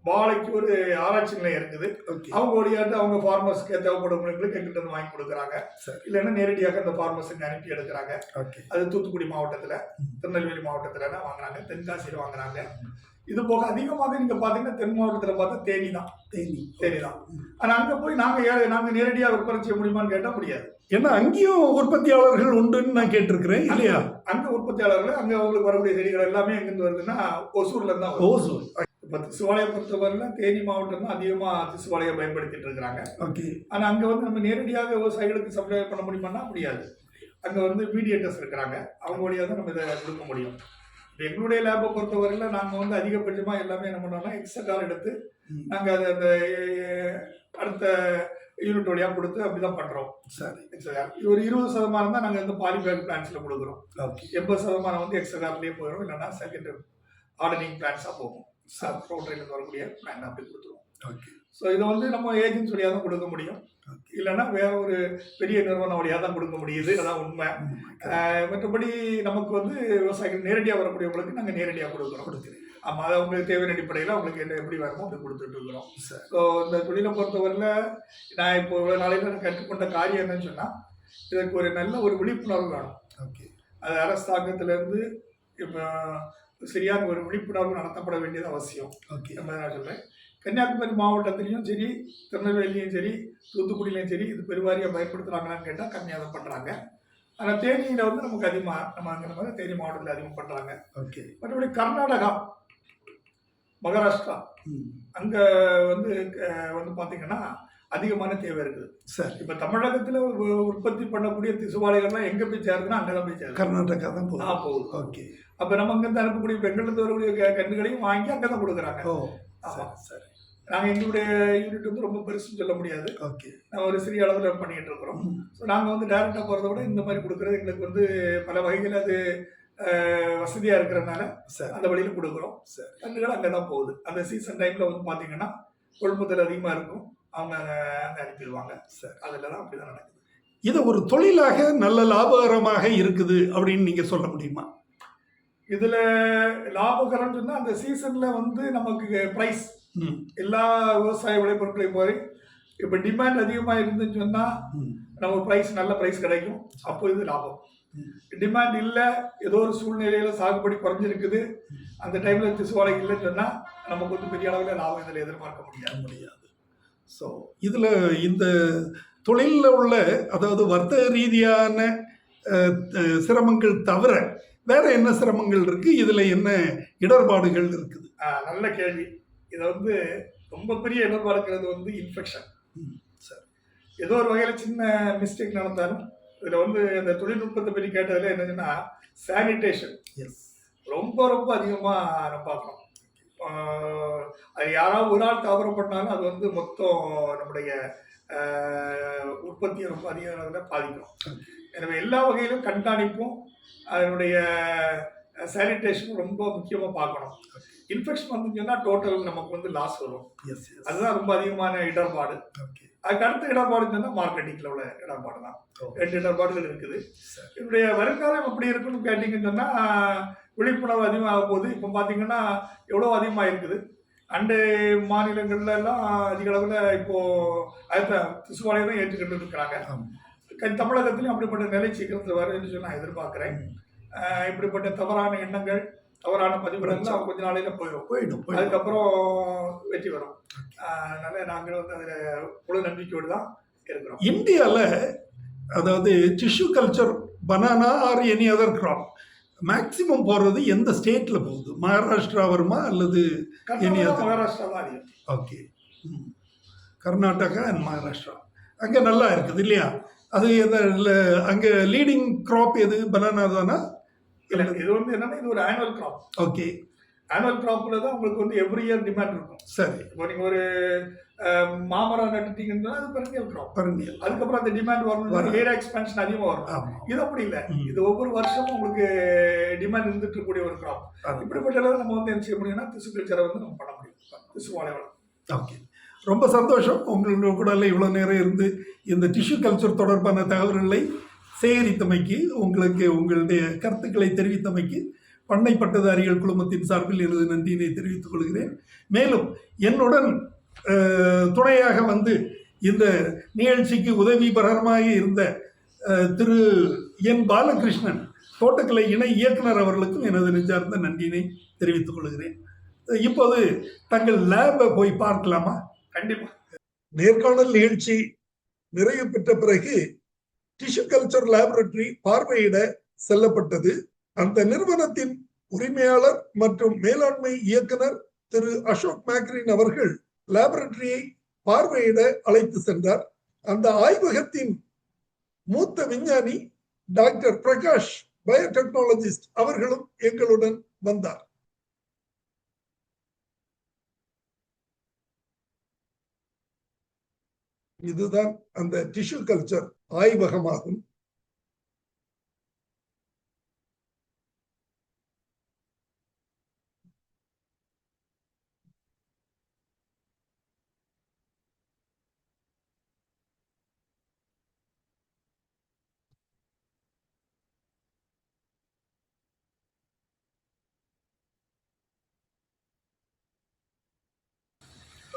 வாழைக்கு ஒரு ஆராய்ச்சி நிலையம் இருக்குது. அவங்க வழியாட்டு அவங்க ஃபார்மர்ஸ்க்கு தேவைப்படுறவங்களுக்கு எங்கிட்ட இருந்து வாங்கி கொடுக்குறாங்க. இல்லைன்னா நேரடியாக அந்த ஃபார்மர்ஸுக்கு அனுப்பி எடுக்கிறாங்க. அது தூத்துக்குடி மாவட்டத்துல, திருநெல்வேலி மாவட்டத்துல வாங்குறாங்க, தென்காசியில் வாங்குறாங்க. இது போக அதிகமாக நீங்க பாத்தீங்கன்னா தென் மாவட்டத்துல பார்த்தா தேனி தான். ஆனா அங்க போய் நாங்க நேரடியா விற்பனை செய்ய முடியுமான்னு கேட்டா முடியாது. ஏன்னா அங்கேயும் உற்பத்தியாளர்கள் உண்டுன்னு நான் கேட்டிருக்கிறேன் இல்லையா? அங்க உற்பத்தியாளர்கள் அங்க அவங்களுக்கு வரக்கூடிய செடிகள் எல்லாமே எங்கிருந்து வருதுன்னா ஒசூர்ல இருந்தா. ஓசூர். இப்ப திசுவாலையை பொறுத்தவரையில தேனி மாவட்டம் தான் அதிகமா திசுவாலையை பயன்படுத்திட்டு இருக்கிறாங்க. ஆனா அங்க வந்து நம்ம நேரடியாக விவசாயிகளுக்கு சப்ளை பண்ண முடியுமான்னா முடியாது. அங்க வந்து மீடியேட்டர்ஸ் இருக்கிறாங்க, அவங்க வழியாக தான் நம்ம இதை கொடுக்க முடியும். எங்களுடைய லேபை பொறுத்தவரையில நாங்க வந்து அதிகபட்சமா எல்லாமே என்ன பண்ணோம்னா எக்ஸகார் எடுத்து நாங்க அதை அந்த அடுத்த யூனிட் வழியா கொடுத்து அப்படிதான் பண்றோம். சரி. ஒரு 20% தான் நாங்க வந்து பாலிபேக் பிளான்ஸ்ல கொடுக்குறோம். 80% வந்து எக்ஸகார்லயே போயிடும். இல்லைன்னா செகண்ட் ஆர்டனிங் பிளான்ஸா போகும். ப்ரோட்ரைல வரக்கூடிய பிளான் அப்படி கொடுத்துருவோம். ஸோ இதை வந்து நம்ம ஏஜென்சி வழியாக தான் கொடுக்க முடியும். இல்லைன்னா வேற ஒரு பெரிய நிறுவனம் வழியாக தான் கொடுக்க முடியுது. அதான் உண்மை. மற்றபடி நமக்கு வந்து விவசாயிகள் நேரடியாக வரக்கூடியவங்களுக்கு நாங்கள் நேரடியாக கொடுக்குறோம். ஆமாம், அது அவங்களுக்கு தேவையான அடிப்படையில் அவங்களுக்கு என்ன எப்படி வரமோ அப்படி கொடுத்துட்டு இருக்கிறோம். ஸோ இந்த தொழிலை பொறுத்தவரையில் நான் இப்போ இவ்வளோ நாளையில் நான் கற்றுக்கொண்ட காரியம் என்னன்னு சொன்னால் இதற்கு ஒரு நல்ல ஒரு விழிப்புணர்வு வேணும். அது அரசாங்கத்திலேருந்து இப்போ சரியான ஒரு விழிப்புணர்வு நடத்தப்பட வேண்டியது அவசியம். நம்ம நான் சொல்கிறேன், கன்னியாகுமரி மாவட்டத்திலையும் சரி, திருநெல்வேலியும் சரி, தூத்துக்குடியிலையும் சரி இது பெருவாரியாக பயன்படுத்துகிறாங்களான்னு கேட்டால் கம்மியாக தான் பண்ணுறாங்க. ஆனால் தேனியில் வந்து நமக்கு அதிகமாக நம்ம அங்கே மாதிரி தேனி மாவட்டத்தில் அதிகமாக பண்ணுறாங்க. மற்றபடி கர்நாடகா, மகாராஷ்டிரா அங்கே வந்து பார்த்தீங்கன்னா அதிகமான தேவை இருக்குது. சார் இப்போ தமிழகத்தில் உற்பத்தி பண்ணக்கூடிய திசுவாலைகள்லாம் எங்கே போய் சேருதுன்னா அங்கே தான் போய் சேருது. கர்நாடகா தான் போகுது. ஓகே. அப்போ நம்ம அங்கேருந்து அனுப்பக்கூடிய பெண்கள்லேருந்து வரக்கூடிய கன்றுகளையும் வாங்கி அங்கே தான் கொடுக்குறாங்க. சரி. நாங்கள் எங்களுடைய யூனிட் வந்து ரொம்ப பெருசுன்னு சொல்ல முடியாது. நாங்கள் ஒரு சிறிய அளவில் பண்ணிட்டு இருக்கிறோம். ஸோ நாங்கள் வந்து டைரெக்டாக போகிறத விட இந்த மாதிரி கொடுக்குறது எங்களுக்கு வந்து பல வகையில் அது வசதியாக இருக்கிறதுனால அந்த வழியில் கொடுக்குறோம். கன்றுகள் அங்கே தான் போகுது. அந்த சீசன் டைமில் வந்து பார்த்தீங்கன்னா கொள்முதல் அதிகமாக இருக்கும். அவங்க அங்கே அனுப்பிடுவாங்க. அதில் தான் அப்படி தான் நடக்குது. இதை ஒரு தொழிலாக நல்ல லாபகரமாக இருக்குது அப்படின்னு நீங்க சொல்ல முடியுமா? இதுல லாபகரம் சொன்னா அந்த சீசன்ல வந்து நமக்கு பிரைஸ் ம், எல்லா விவசாய விளைபொருட்களையும் போய் இப்ப டிமாண்ட் அதிகமா இருந்துன்னு சொன்னா ம், நமக்கு பிரைஸ் நல்ல பிரைஸ் கிடைக்கும். அப்போ இது லாபம். ம். டிமாண்ட் இல்ல, ஏதோ ஒரு சூழ்நிலையில சாகுபடி குறைஞ்சிருக்குது, அந்த டைம்ல திசுவாழை இல்லைன்னு சொன்னா நமக்கு வந்து பெரிய அளவில் லாபம் இதில் எதிர்பார்க்க முடியாது. முடியாது. ஸோ இதுல இந்த தொழில்ல உள்ள, அதாவது வர்த்தக ரீதியான சிரமங்கள் தவிர வேற என்ன சிரமங்கள் இருக்கு? இதுல என்ன இடர்பாடுகள் இருக்குது? நல்ல கேள்வி. இதை வந்து ரொம்ப பெரிய இடர்பாடுங்கிறது வந்து இன்ஃபெக்ஷன். ம், சரி. ஏதோ ஒரு வகையில் சின்ன மிஸ்டேக் நடந்தாலும் இதில் வந்து அந்த தொழில்நுட்பத்தை பற்றி கேட்டதில் என்னதுன்னா சானிடேஷன் எஸ். ரொம்ப ரொம்ப அதிகமாக நம்ம பார்க்கணும். அது யாராவது ஒரு ஆள் தவறு பண்ணாலும் அது வந்து மொத்தம் நம்முடைய உற்பத்தியை ரொம்ப அதிக அளவில் பாதிக்கும். எனவே எல்லா வகையிலும் கண்காணிப்பும் அதனுடைய சானிடேஷன் ரொம்ப முக்கியமாக பார்க்கணும். இன்ஃபெக்ஷன் வந்துச்சுன்னா டோட்டல் நமக்கு வந்து லாஸ் வரும். அதுதான் ரொம்ப அதிகமான இடர்பாடு. அதுக்கு அடுத்த இடர்பாடுன்னு சொன்னா மார்க்கெட்டிங்ல உள்ள இடர்பாடு தான். 2 இடர்பாடுகள் இருக்குது. என்னுடைய வருங்காலம் எப்படி இருக்குன்னு கேட்டீங்கன்னு சொன்னா விழிப்புணர்வு அதிகமாக போகுது. இப்போ பார்த்தீங்கன்னா எவ்வளோ அதிகமாக இருக்குது. அண்டு மாநிலங்கள்ல எல்லாம் அதிக அளவில் இப்போ திசுவாலையை தான் ஏற்றுக்கிட்டு இருக்கிறாங்க. தமிழகத்திலையும் அப்படிப்பட்ட நிலை சீக்கிரத்தில் வரும்னு சொல்லி நான் எதிர்பார்க்குறேன். இப்படிப்பட்ட தவறான எண்ணங்கள், தவறான பதிவுகள்லாம் கொஞ்ச நாளையில போயிடும். அதுக்கப்புறம் வெற்றி வரும். அதனால நாங்கள் வந்து அதில் முழு நம்பிக்கையோடு தான் இருக்கிறோம். இந்தியாவில் அதாவது tissue culture, banana or any other crop maximum போறது எந்த ஸ்டேட்ல போகுது? மகாராஷ்டிரா வருமா அல்லது மகாராஷ்டிரா தான் அதிகம். ஓகே, கர்நாடகா அண்ட் மகாராஷ்டிரா அங்கே நல்லா இருக்குது இல்லையா? அது அங்கே லீடிங் கிராப் எது? பனானா தானா? இல்லை, இது வந்து என்னன்னா இது ஒரு ஆனுவல் கிராப். ஓகே, ஆனுவல் கிராப்ல தான் உங்களுக்கு வந்து எவ்ரி இயர் டிமாண்ட் இருக்கும். சரி. இப்போ நீங்கள் ஒரு மாமரம் நட்டுட்டீங்கன்னா அது பெரனியல் கிராப். பெரனியல். அதுக்கப்புறம் அந்த டிமாண்ட் வரணும், ஏரியா எக்ஸ்பென்ஷன் அதிகமாக வரும். இது அப்படி இல்லை. இது ஒவ்வொரு வருஷமும் உங்களுக்கு டிமாண்ட் இருந்துட்டு இருக்கக்கூடிய ஒரு கிராப். இப்படிப்பட்ட நம்ம வந்து என்ன செய்ய முடியும்னா திசு கல்ச்சரை வந்து நம்ம பண்ண முடியும். திசு வாழை வளம். ஓகே, ரொம்ப சந்தோஷம். உங்களோட கூட இவ்வளோ நேரம் இருந்து இந்த டிஷ்யூ கல்ச்சர் தொடர்பான தகவல்களை சேகரித்தமைக்கு, உங்களுக்கு உங்களுடைய கருத்துக்களை தெரிவித்தமைக்கு பண்ணை பட்டதாரிகள் குழுமத்தின் சார்பில் எனது நன்றியினை தெரிவித்துக் கொள்கிறேன். மேலும் என்னுடன் துணையாக வந்து இந்த நிகழ்ச்சிக்கு உதவிகரமாக இருந்த திரு என் பாலகிருஷ்ணன், தோட்டக்கலை இணை இயக்குனர் அவர்களுக்கும் எனது நெஞ்சார்ந்த நன்றியினை தெரிவித்துக் கொள்கிறேன். இப்போது தங்கள் லேபை போய் பார்க்கலாமா? கண்டிப்பா. நேர்காணல் நிகழ்ச்சி நிறைவு பெற்ற பிறகு டிஷ்யூ கல்ச்சர் லேபரட்டரி பார்வையிட செல்லப்பட்டது. அந்த நிறுவனத்தின் உரிமையாளர் மற்றும் மேலாண்மை இயக்குனர் திரு அசோக் மேக்ரின் அவர்கள் லேபரட்டரியை பார்வையிட அழைத்து சென்றார். அந்த ஆய்வகத்தின் மூத்த விஞ்ஞானி டாக்டர் பிரகாஷ், பயோடெக்னாலஜிஸ்ட், அவர்களும் எங்களுடன் வந்தார். இதுதான் அந்த டிஷ்யூ கல்ச்சர் ஆய்வகமாகும்.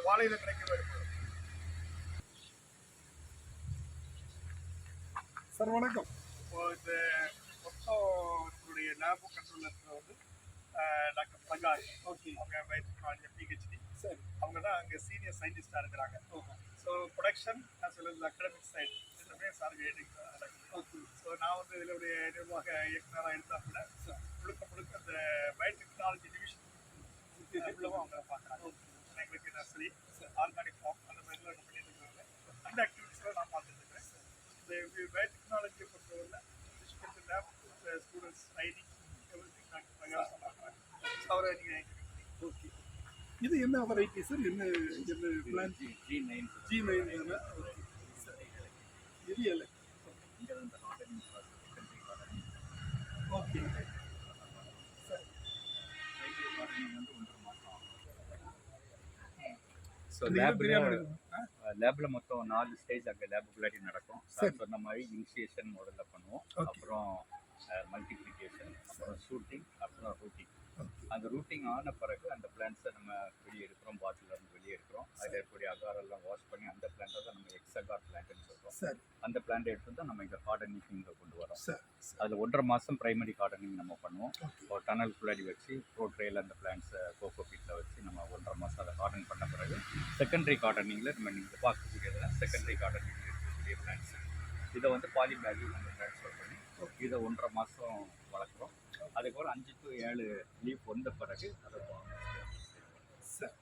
வாழையில கிடைக்க சார் வணக்கம். இப்போ இந்த மொத்தம் லேபு கண்ட்ரோலர் வந்து டாக்டர் பிரகாஷ். ஓகே, அவங்க பயோடெக்னாலஜி பிஹெச்டி. சரி, அவங்க தான் அங்கே சீனியர் சயின்டிஸ்டாக இருக்கிறாங்க. So production as well as academic side எல்லாமே சார் கைடிங். ஓகே, ஸோ நான் வந்து இதனுடைய நிர்வாக இயக்குனராக இருந்தால் கூட முழுக்க அந்த பயோடெக்னாலஜி டிவிஷன் அவங்க பார்க்குறாங்க. எங்களுக்கு நர்சரி, ஆர்கானிக் ஃபார்ம் அந்த மாதிரிலாம் பண்ணிட்டு இருக்காங்க. அந்த ஆக்டிவிட்டிஸ்லாம் நான் பார்த்துட்டு இருக்கேன். இந்த பயோடெக்னாலஜியை பொறுத்தவரையில் lab students training everything doctor Prakash பார்க்குறாங்க. அவரை நீங்கள் ஓகே. இது என்ன வெரைட்டி சார்? என்ன பிளான்? G9 தானே? இது இல்லை. ஓகே, ஸோ லேப்ல லேபில் மொத்தம் 4 ஸ்டேஜ் அங்கே லேபுக்குள்ளாடி நடக்கும். சரி. சார் சொன்ன மாதிரி இனிஷியேஷன் முதல்ல பண்ணுவோம், Okay. அப்புறம் மல்டிப்ளிகேஷன், அப்புறம் ஷூட்டிங், அப்புறம் ரூட்டிங். Okay. அந்த ரூட்டிங் ஆன பிறகு அந்த பிளான்ஸை நம்ம வெளியே எடுக்கிறோம், பாட்டிலேருந்து வெளியே எடுக்கிறோம். அதில் இருக்கக்கூடிய அகாரெல்லாம் வாஷ் பண்ணி அந்த பிளான்ட்டை தான் நம்ம எக்ஸகார் பிளான்ட்னு சொல்கிறோம். சரி. அந்த பிளான்ட்டை எடுத்து தான் நம்ம இங்கே கார்டனிங் இங்கே கொண்டு வரோம். சரி. அதில் 1.5 மாதம் ப்ரைமரி கார்டனிங் நம்ம பண்ணுவோம். Okay. ஒரு டனலுக்குள்ளாடி வச்சு ப்ரோ ட்ரேயில் அந்த பிளான்ட்ஸை கோகோ பீட்டில் வச்சு நம்ம 1.5 மாதம் அதை கார்டன் பண்ண பிறகு செகண்டரி கார்டனிங்கில் நம்ம நீங்கள் பார்க்கக்கூடியதெல்லாம் செகண்டரி கார்டனிங் இருக்கக்கூடிய பிளான்ட்ஸ். இதை வந்து பாலி பேக்கில் நம்ம ட்ரான்ஸ்ஃபர் பண்ணி இதை 1.5 மாதம் வளர்க்குறோம். அதுக்கப்புறம் 5 to 7 லீஃப் வந்த பிறகு அதை சரி.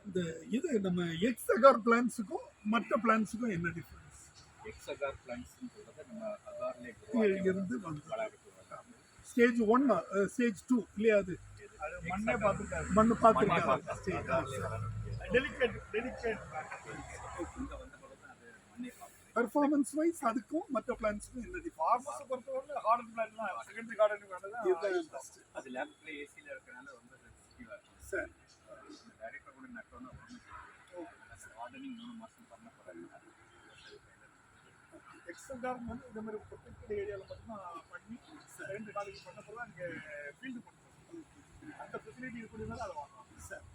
இந்த இது நம்ம எக்ஸகார் பிளான்ஸுக்கும் மற்ற பிளான்ஸுக்கும் என்ன டிஃபரன்ஸ்? எக்ஸகார் பிளான்ட்ஸ்னு சொல்கிறத நம்ம இருந்து அகார்லேயே வந்து வளர்க்குறோம். ஸ்டேஜ் 1 ஸ்டேஜ் 2 இல்லையா? அது மண்ணே பார்த்துருக்காரு. மண்ணு பார்த்துருக்காங்க. டெலிகேட் இங்கே வந்த பிறகு தான் அது மண்ணே பார்க்குறோம். பெர்ஃபார்மன்ஸ் வைஸ் அதுக்கும் மற்ற பிளான்ஸுக்கும் என்ன டிஃபரன்ஸ்? ஃபார்மர்ஸை பொறுத்தவரை ஹார்டன் பிளான்லாம் செகண்டரி கார்டனிங் வேண்டதான். அது லேப்ல ஏசியில் இருக்கிறனால ரொம்ப சென்சிட்டிவாக இருக்கும். சரி. டைரெக்டாக கூட நட்டோன்னா கார்டனிங் 3 மாதம் பண்ண போகிறாங்க. எக்ஸகார் வந்து இந்த மாதிரி ப்ரொடெக்டட் ஏரியாவில் மட்டும்தான் பண்ணி 2 காலேஜ் பண்ண பிறகு அங்கே ஃபீல்டு பண்ணுறோம். அந்த ஃபெசிலிட்டி இருக்கக்கூடியதால அதை வாங்குவாங்க. சரி.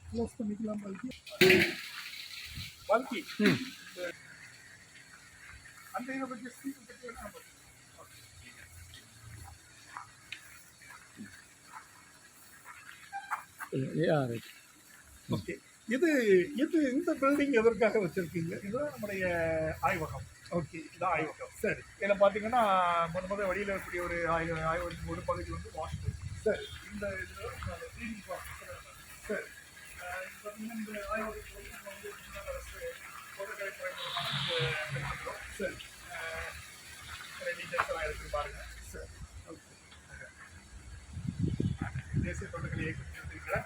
க்ளோஸ் பண்ணிக்கலாம் பால்கி. பல்கி அந்த இதை பற்றி ஸ்பீக்கர் பற்றி என்ன பண்ணுறோம்? ஓகே. இது இது இந்த பில்டிங் எதற்காக வச்சிருக்கீங்க? இதுதான் நம்முடைய ஆய்வகம். ஓகே. இதான் ஆய்வகம். சரி. இதில் பார்த்தீங்கன்னா முதல் வழியில் இருக்கக்கூடிய ஒரு ஆய்வகத்தின் ஒரு பகுதி வந்து வாஷ் ரூம். சரி. இந்த இதில் க்ளீனிங் ப்ராசஸ். சரி. பார்த்தீங்கன்னா இந்த ஆய்வகத்தில் வந்து நம்ம வந்து ஃபோட்டோ சரி. டீச்சர்ஸ் எல்லாம் இருக்குது பாருங்க. சரி. ஓகே. தேசிய தோட்டக்கலை இயக்கத்தில் இருக்கிற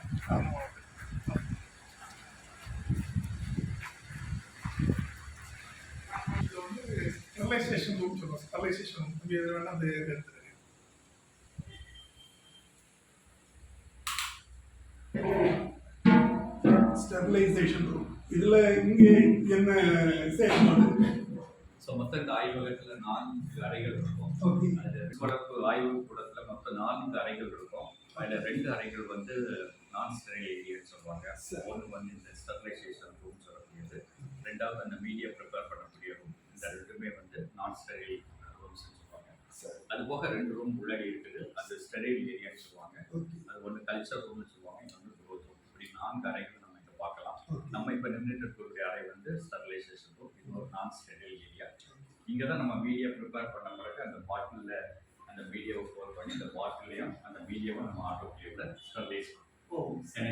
இது வந்து ஸ்டெர்லைசேஷன் ரூம் சொல்லுவோம். ஸ்டெர்லைசேஷன் ரூம் இங்கே வேணால் அந்த எடுத்துருக்கு. Sterilisation room. இதுல இங்கே என்ன செயல்பாடு? ஸோ மொத்தம் இந்த ஆய்வகத்தில் 4 அறைகள் இருக்கும். ஓகே. அது வளர்ப்பு ஆய்வு கூடத்தில் மொத்தம் 4 அறைகள் இருக்கும். அதில் 2 அறைகள் வந்து நான் ஸ்டெரைல் ஏரியான்னு சொல்லுவாங்க. ஒன்று வந்து இந்த ஸ்டெர்லைசேஷன் ரூம் சொல்லக்கூடியது, 2வது அந்த மீடியா ப்ரிப்பேர் பண்ணக்கூடிய ரூம். இந்த 2மே வந்து நான் ஸ்டெரைல் ரூம்ஸ் சொல்லுவாங்க. அது போக 2 ரூம் உள்ளாடி இருக்குது, அது ஸ்டெரைல் ஏரியான்னு சொல்லுவாங்க. அது ஒன்று கல்ச்சர் ரூம்னு சொல்லுவாங்க, இன்னொன்று க்ரோத் ரூம். இப்படி 4 அறைகள் நம்ம இங்கே பார்க்கலாம். நம்ம இப்போ நின்றுட்டு இருக்கக்கூடிய அறை வந்து ஸ்டெர்லைசேஷன் ரூம். இது ஒரு நான் ஸ்டெரைல் ஏரியா. இங்கே தான் நம்ம மீடியா ப்ரிப்பேர் பண்ண பிறகு அந்த பாட்டிலில் அந்த மீடியாவை போர் பண்ணி அந்த பாட்டிலையும் அந்த மீடியாவை நம்ம ஆட்டோக்ளேவில் ஸ்டெர்லைஸ் பண்ணுவோம்.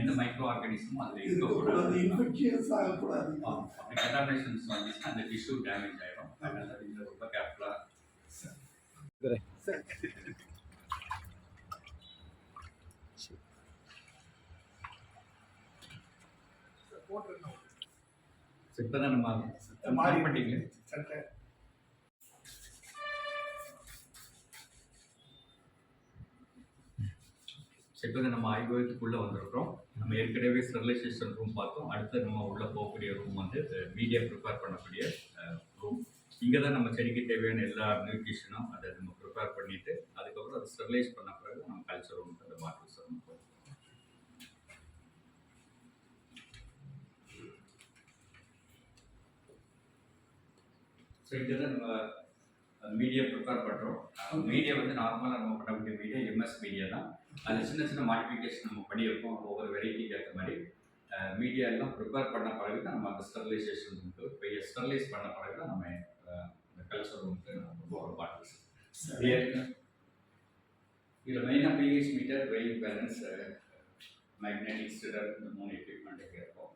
எந்த மைக்ரோ ஆர்கானிசமும் அதில் இருக்கக்கூடாது, இன்ஃபெக்ஷியஸ் ஆகக்கூடாது. அப்படி கண்டாமினேஷன்ஸ் வந்துச்சுன்னா அந்த டிஷ்யூ டேமேஜ் ஆகிடும். அதனால இதில் ரொம்ப கேர்ஃபுல்லாக. போட்டுருக்கோம். இப்போ தான் நம்ம மாறி பண்ணிங்க. சட்டை இப்போ நம்ம ஆய்வகத்துக்குள்ளே வந்திருக்கிறோம். நம்ம ஏற்கனவே ஸ்டெர்லைசேஷன் ரூம் பார்த்தோம். அடுத்து நம்ம உள்ளே போகக்கூடிய ரூம் வந்து மீடியா ப்ரிப்பேர் பண்ணக்கூடிய ரூம். இங்கே தான் நம்ம செடிக்கு தேவையான எல்லா நியூட்ரிஷனும் அதை நம்ம ப்ரிப்பேர் பண்ணிவிட்டு அதுக்கப்புறம் அதை ஸ்டெர்லைஸ் பண்ண பிறகு நம்ம கல்ச்சர் ரூமுக்கு அந்த பாட்டில்ஸ் நம்ம போகும். ஸோ இங்கே தான் நம்ம மீடியா ப்ரிப்பேர் பண்ணுறோம். மீடியா வந்து நார்மலாக நம்ம பண்ணக்கூடிய மீடியா எம்எஸ் மீடியா தான். அது சின்ன சின்ன மாடிஃபிகேஷன் நம்ம பண்ணியிருக்கோம். ஒவ்வொரு வெரைட்டிக்கு ஏற்ற மாதிரி மீடியா எல்லாம் ப்ரிப்பேர் பண்ண பிறகு தான் நம்ம அந்த ஸ்டெர்லைசேஷன் ரூமுக்கு இப்போ ஸ்டெர்லைஸ் பண்ண பிறகு தான் நம்ம இந்த கல்ச்சர் ரூமுக்கு நம்ம போகிற பாட்டில்ஸ். இதில் மெயினாக பிஹெச் மீட்டர், வெயில் பேலன்ஸ், மேக்னெட்டிக் ஸ்டிரர், இந்த 3 எக்யூப்மெண்ட் இங்கே இருக்கும்.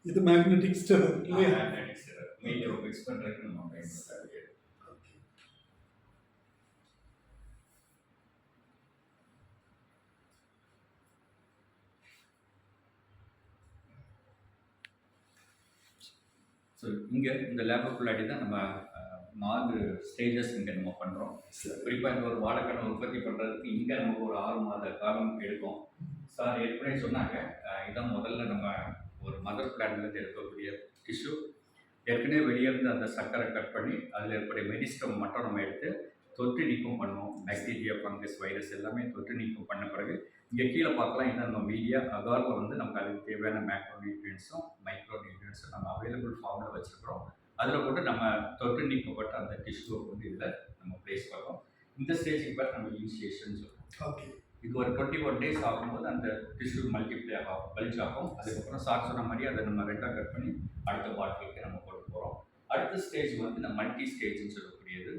இது மேக்னெட்டிக் ஸ்டிரர் இல்லையா? மேக்னெட்டிக் ஸ்டிரர் மீடியாவை மிக்ஸ் பண்ணுறதுக்கு நம்ம பயன்படுத்தாது. ஸோ இங்கே இந்த லேபுக்குள்ளாடி தான் நம்ம 4 ஸ்டேஜஸ் இங்கே நம்ம பண்ணுறோம். குறிப்பாக இந்த ஒரு வாழைக்கடை உற்பத்தி பண்ணுறதுக்கு இங்கே நமக்கு ஒரு 6 மாத காலம் எடுக்கும். சார் ஏற்கனவே சொன்னாங்க, இதான் முதல்ல நம்ம ஒரு மதர் பிளான்ட்லேருந்து எடுக்கக்கூடிய டிஷ்யூ. ஏற்கனவே வெளியே இருந்து அந்த சர்க்கரை கட் பண்ணி அதில் இருக்கக்கூடிய மெரிஸ்டம் மட்டும் நம்ம எடுத்து தொற்று நீக்கம் பண்ணுவோம். பாக்டீரியா, ஃபங்கஸ், வைரஸ் எல்லாமே தொற்று நீக்கம் பண்ண பிறகு இங்கே கீழே பார்க்கலாம், இதான் நம்ம மீடியா அகாரில் வந்து நமக்கு அதுக்கு தேவையான மேக்ரோ நியூட்ரியன்ஸும் மைக்ரோ நியூட்ரியன்ஸும் நம்ம அவைலபிள் ஃபார்மில் வச்சுருக்கிறோம். அதில் கூட நம்ம தொற்று நீக்கப்பட்ட அந்த டிஷ்யூவை வந்து இதில் நம்ம பிளேஸ் பண்ணுறோம். இந்த ஸ்டேஜுக்கு பேர் நம்ம இனிஷியேஷன் சொல்லுவோம். ஓகே. இது ஒரு 21 டேஸ் ஆகும்போது அந்த டிஷ்யூ மல்டிப்ளை ஆகும், பல்ஜ் ஆகும். அதுக்கப்புறம் சார் சொன்ன மாதிரி அதை நம்ம ரெண்டாக கட் பண்ணி அடுத்த பாட்டிலுக்கு நம்ம கொண்டு போகிறோம். அடுத்த ஸ்டேஜ் வந்து நம்ம மல்டி ஸ்டேஜ்னு சொல்லக்கூடியது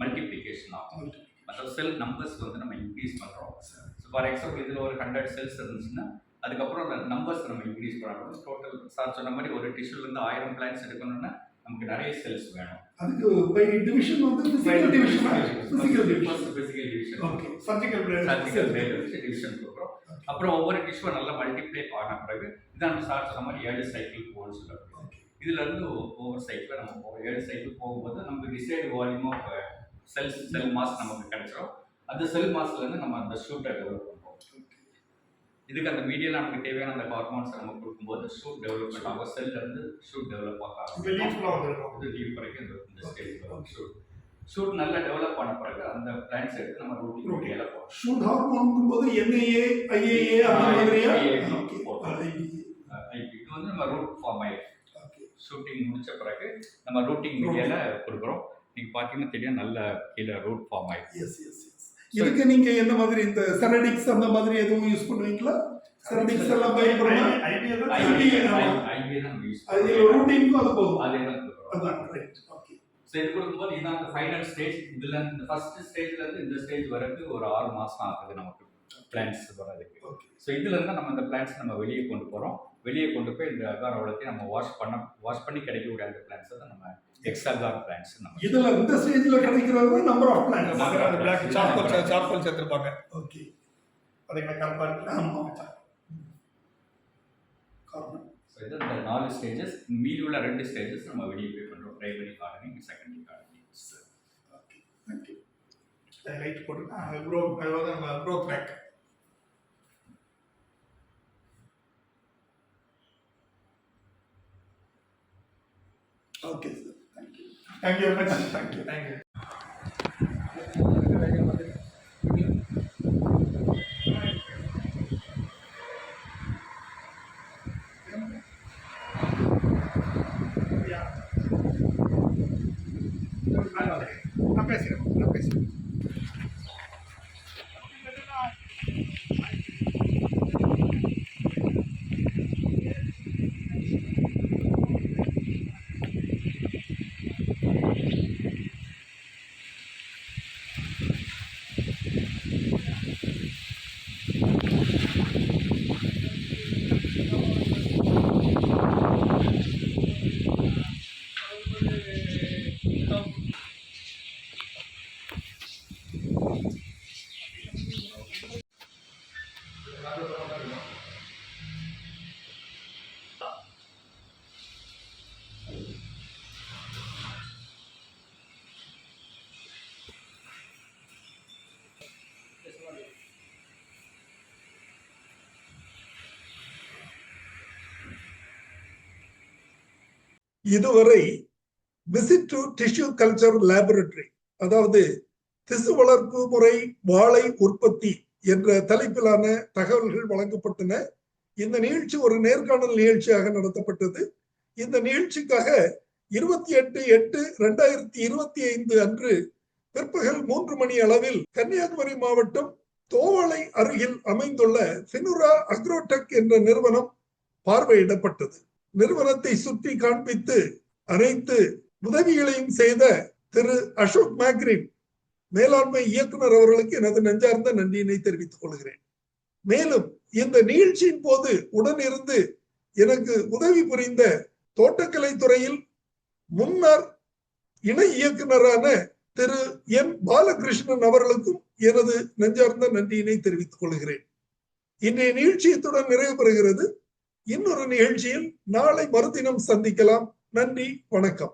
மல்டிப்ளிகேஷன் ஆகும். அதாவது செல் நம்பர்ஸ் வந்து நம்ம இன்க்ரீஸ் பண்ணுறோம். ஸோ ஃபார் எக்ஸாம்பிள் இதில் ஒரு 100 செல்ஸ் இருந்துச்சுன்னா அதுக்கப்புறம் அந்த நம்பர்ஸ் நம்ம இன்க்ரீஸ் பண்ணணும். டோட்டல் சார் சொன்ன மாதிரி ஒரு டிஷ்யூலேருந்து 1000 பிளான்ஸ் எடுக்கணும்னா நமக்கு நிறைய செல்ஸ் வேணும். அதுக்கு பை டிவிஷன் வந்து physical division. Okay. Surgical blade வச்சு டிவிஷன் கொடுக்குறோம். அப்புறம் ஒவ்வொரு டிஷ்யூவை நல்லா மல்டிப்ளை ஆன பிறகு இதான் நம்ம சார் சொன்ன மாதிரி 7 சைக்கிள் போகணும்னு சொல்லுவோம். இதுல இருந்து ஒவ்வொரு சைக்கிள் நம்ம போவோம். 7 சைக்கிள் போகும்போது நமக்கு decided volume of cell mass நமக்கு கிடைச்சிடும். அந்த செல் மாஸ்ல இருந்து நம்ம அந்த ஷூட்டை டெவலப் பண்ணுவோம். இதுக்கு அந்த மீடியாவில் நமக்கு தேவையான அந்த ஹார்மோன்ஸ் நம்ம கொடுக்கும்போது ஷூட் டெவலப்மெண்ட் ஆகும். செல்ல இருந்து ஷூட் டெவலப் ஆகும். இது லீவ் வரைக்கும் இந்த ஸ்டேஜ் வரும். ஷூட் நல்லா டெவலப் ஆன பிறகு அந்த பிளான்ஸ் எடுத்து நம்ம ரூட்டிங் மீடியால போறோம். ஷூட் ஹார்மோன் போது NAA, IAA அந்த மாதிரியா? இது வந்து நம்ம ரூட் ஃபார்ம் ஆயிடும். ஷூட்டிங் முடிச்ச பிறகு நம்ம ரூட்டிங் மீடியால கொடுக்குறோம். நீங்க பாத்தீங்கன்னா தெரியும் நல்ல கீழே ரூட் ஃபார்ம் ஆயிடும். இதுக்கு நீங்க என்ன மாதிரி இந்த செரடிக்ஸ் அந்த மாதிரி எதுவும் யூஸ் பண்ணுவீங்களா? செரடிக்ஸ் எல்லாம் பயன்படுமா? ஐபிஏ தான் யூஸ் அது ரூட்டிங்க்கு அது போதும். அதே தான் கொடுக்குறோம். அதான் ரைட். ஓகே. சோ இது கொடுக்கும்போது இதான் அந்த ஃபைனல் ஸ்டேஜ். இதுல இந்த ஃபர்ஸ்ட் ஸ்டேஜ்ல இருந்து இந்த ஸ்டேஜ் வரைக்கும் ஒரு 6 மாசம் ஆகுது நமக்கு பிளான்ஸ் வரதுக்கு. ஸோ இதுல இருந்து நம்ம இந்த பிளான்ஸ் நம்ம வெளியே கொண்டு போறோம். வெளியே கொண்டு போய் இந்த அகார் அவ்வளோத்தையும் நம்ம வாஷ் பண்ணி கிடைக்கக்கூடிய அந்த பிளான்ஸ் தான் நம்ம எக்ஸாகார் பிளான்ஸ். நம்ம இதுல இந்த ஸ்டேஜ்ல கிடைக்கிறது நம்பர் ஆஃப் பிளான்ஸ். அந்த பிளாக் சார்கோல் சேர்த்திருப்பாங்க. ஓகே. அதுக்கு கம்பேர் ஆமா. கார்பன். ஸோ இது இந்த 4 ஸ்டேஜஸ். மீதி உள்ள 2 ஸ்டேஜஸ் நம்ம வெளியே போய் பண்றோம். Primary hardening, secondary hardening. Okay. Thank you. Light போட்டு ப்ரோ அதாவது நம்ம ப்ரோ track. Okay, sir. Thank you. Thank you very much. Thank you. Thank you. நான் பேசுகிறேன். இதுவரை visit to tissue culture laboratory, அதாவது திசு வளர்ப்பு முறை வாழை உற்பத்தி என்ற தலைப்பிலான தகவல்கள் வழங்கப்பட்டன. இந்த நிகழ்ச்சி ஒரு நேர்காணல் நிகழ்ச்சியாக நடத்தப்பட்டது. இந்த நிகழ்ச்சிக்காக 28/8/2025 அன்று பிற்பகல் 3 மணி அளவில் கன்னியாகுமரி மாவட்டம் தோவளை அருகில் அமைந்துள்ள ஃபினுரா அக்ரோடெக் என்ற நிறுவனம் பார்வையிடப்பட்டது. நிறுவனத்தை சுற்றி காண்பித்து அனைத்து உதவிகளையும் செய்த திரு அசோக் மேக்ரின் மேலாண்மை இயக்குனர் அவர்களுக்கு எனது நெஞ்சார்ந்த நன்றியினை தெரிவித்துக் கொள்கிறேன். மேலும் இந்த நிகழ்ச்சியின் போது உடனிருந்து எனக்கு உதவி புரிந்த தோட்டக்கலை துறையில் முன்னாள் இணை இயக்குனரான திரு என் பாலகிருஷ்ணன் அவர்களுக்கும் எனது நெஞ்சார்ந்த நன்றியினை தெரிவித்துக் கொள்கிறேன். இன்றைய நிகழ்ச்சியத்துடன் நிறைவு பெறுகிறது. இன்னொரு நிகழ்ச்சியில் நாளை மறுதினம் சந்திக்கலாம். நன்றி, வணக்கம்.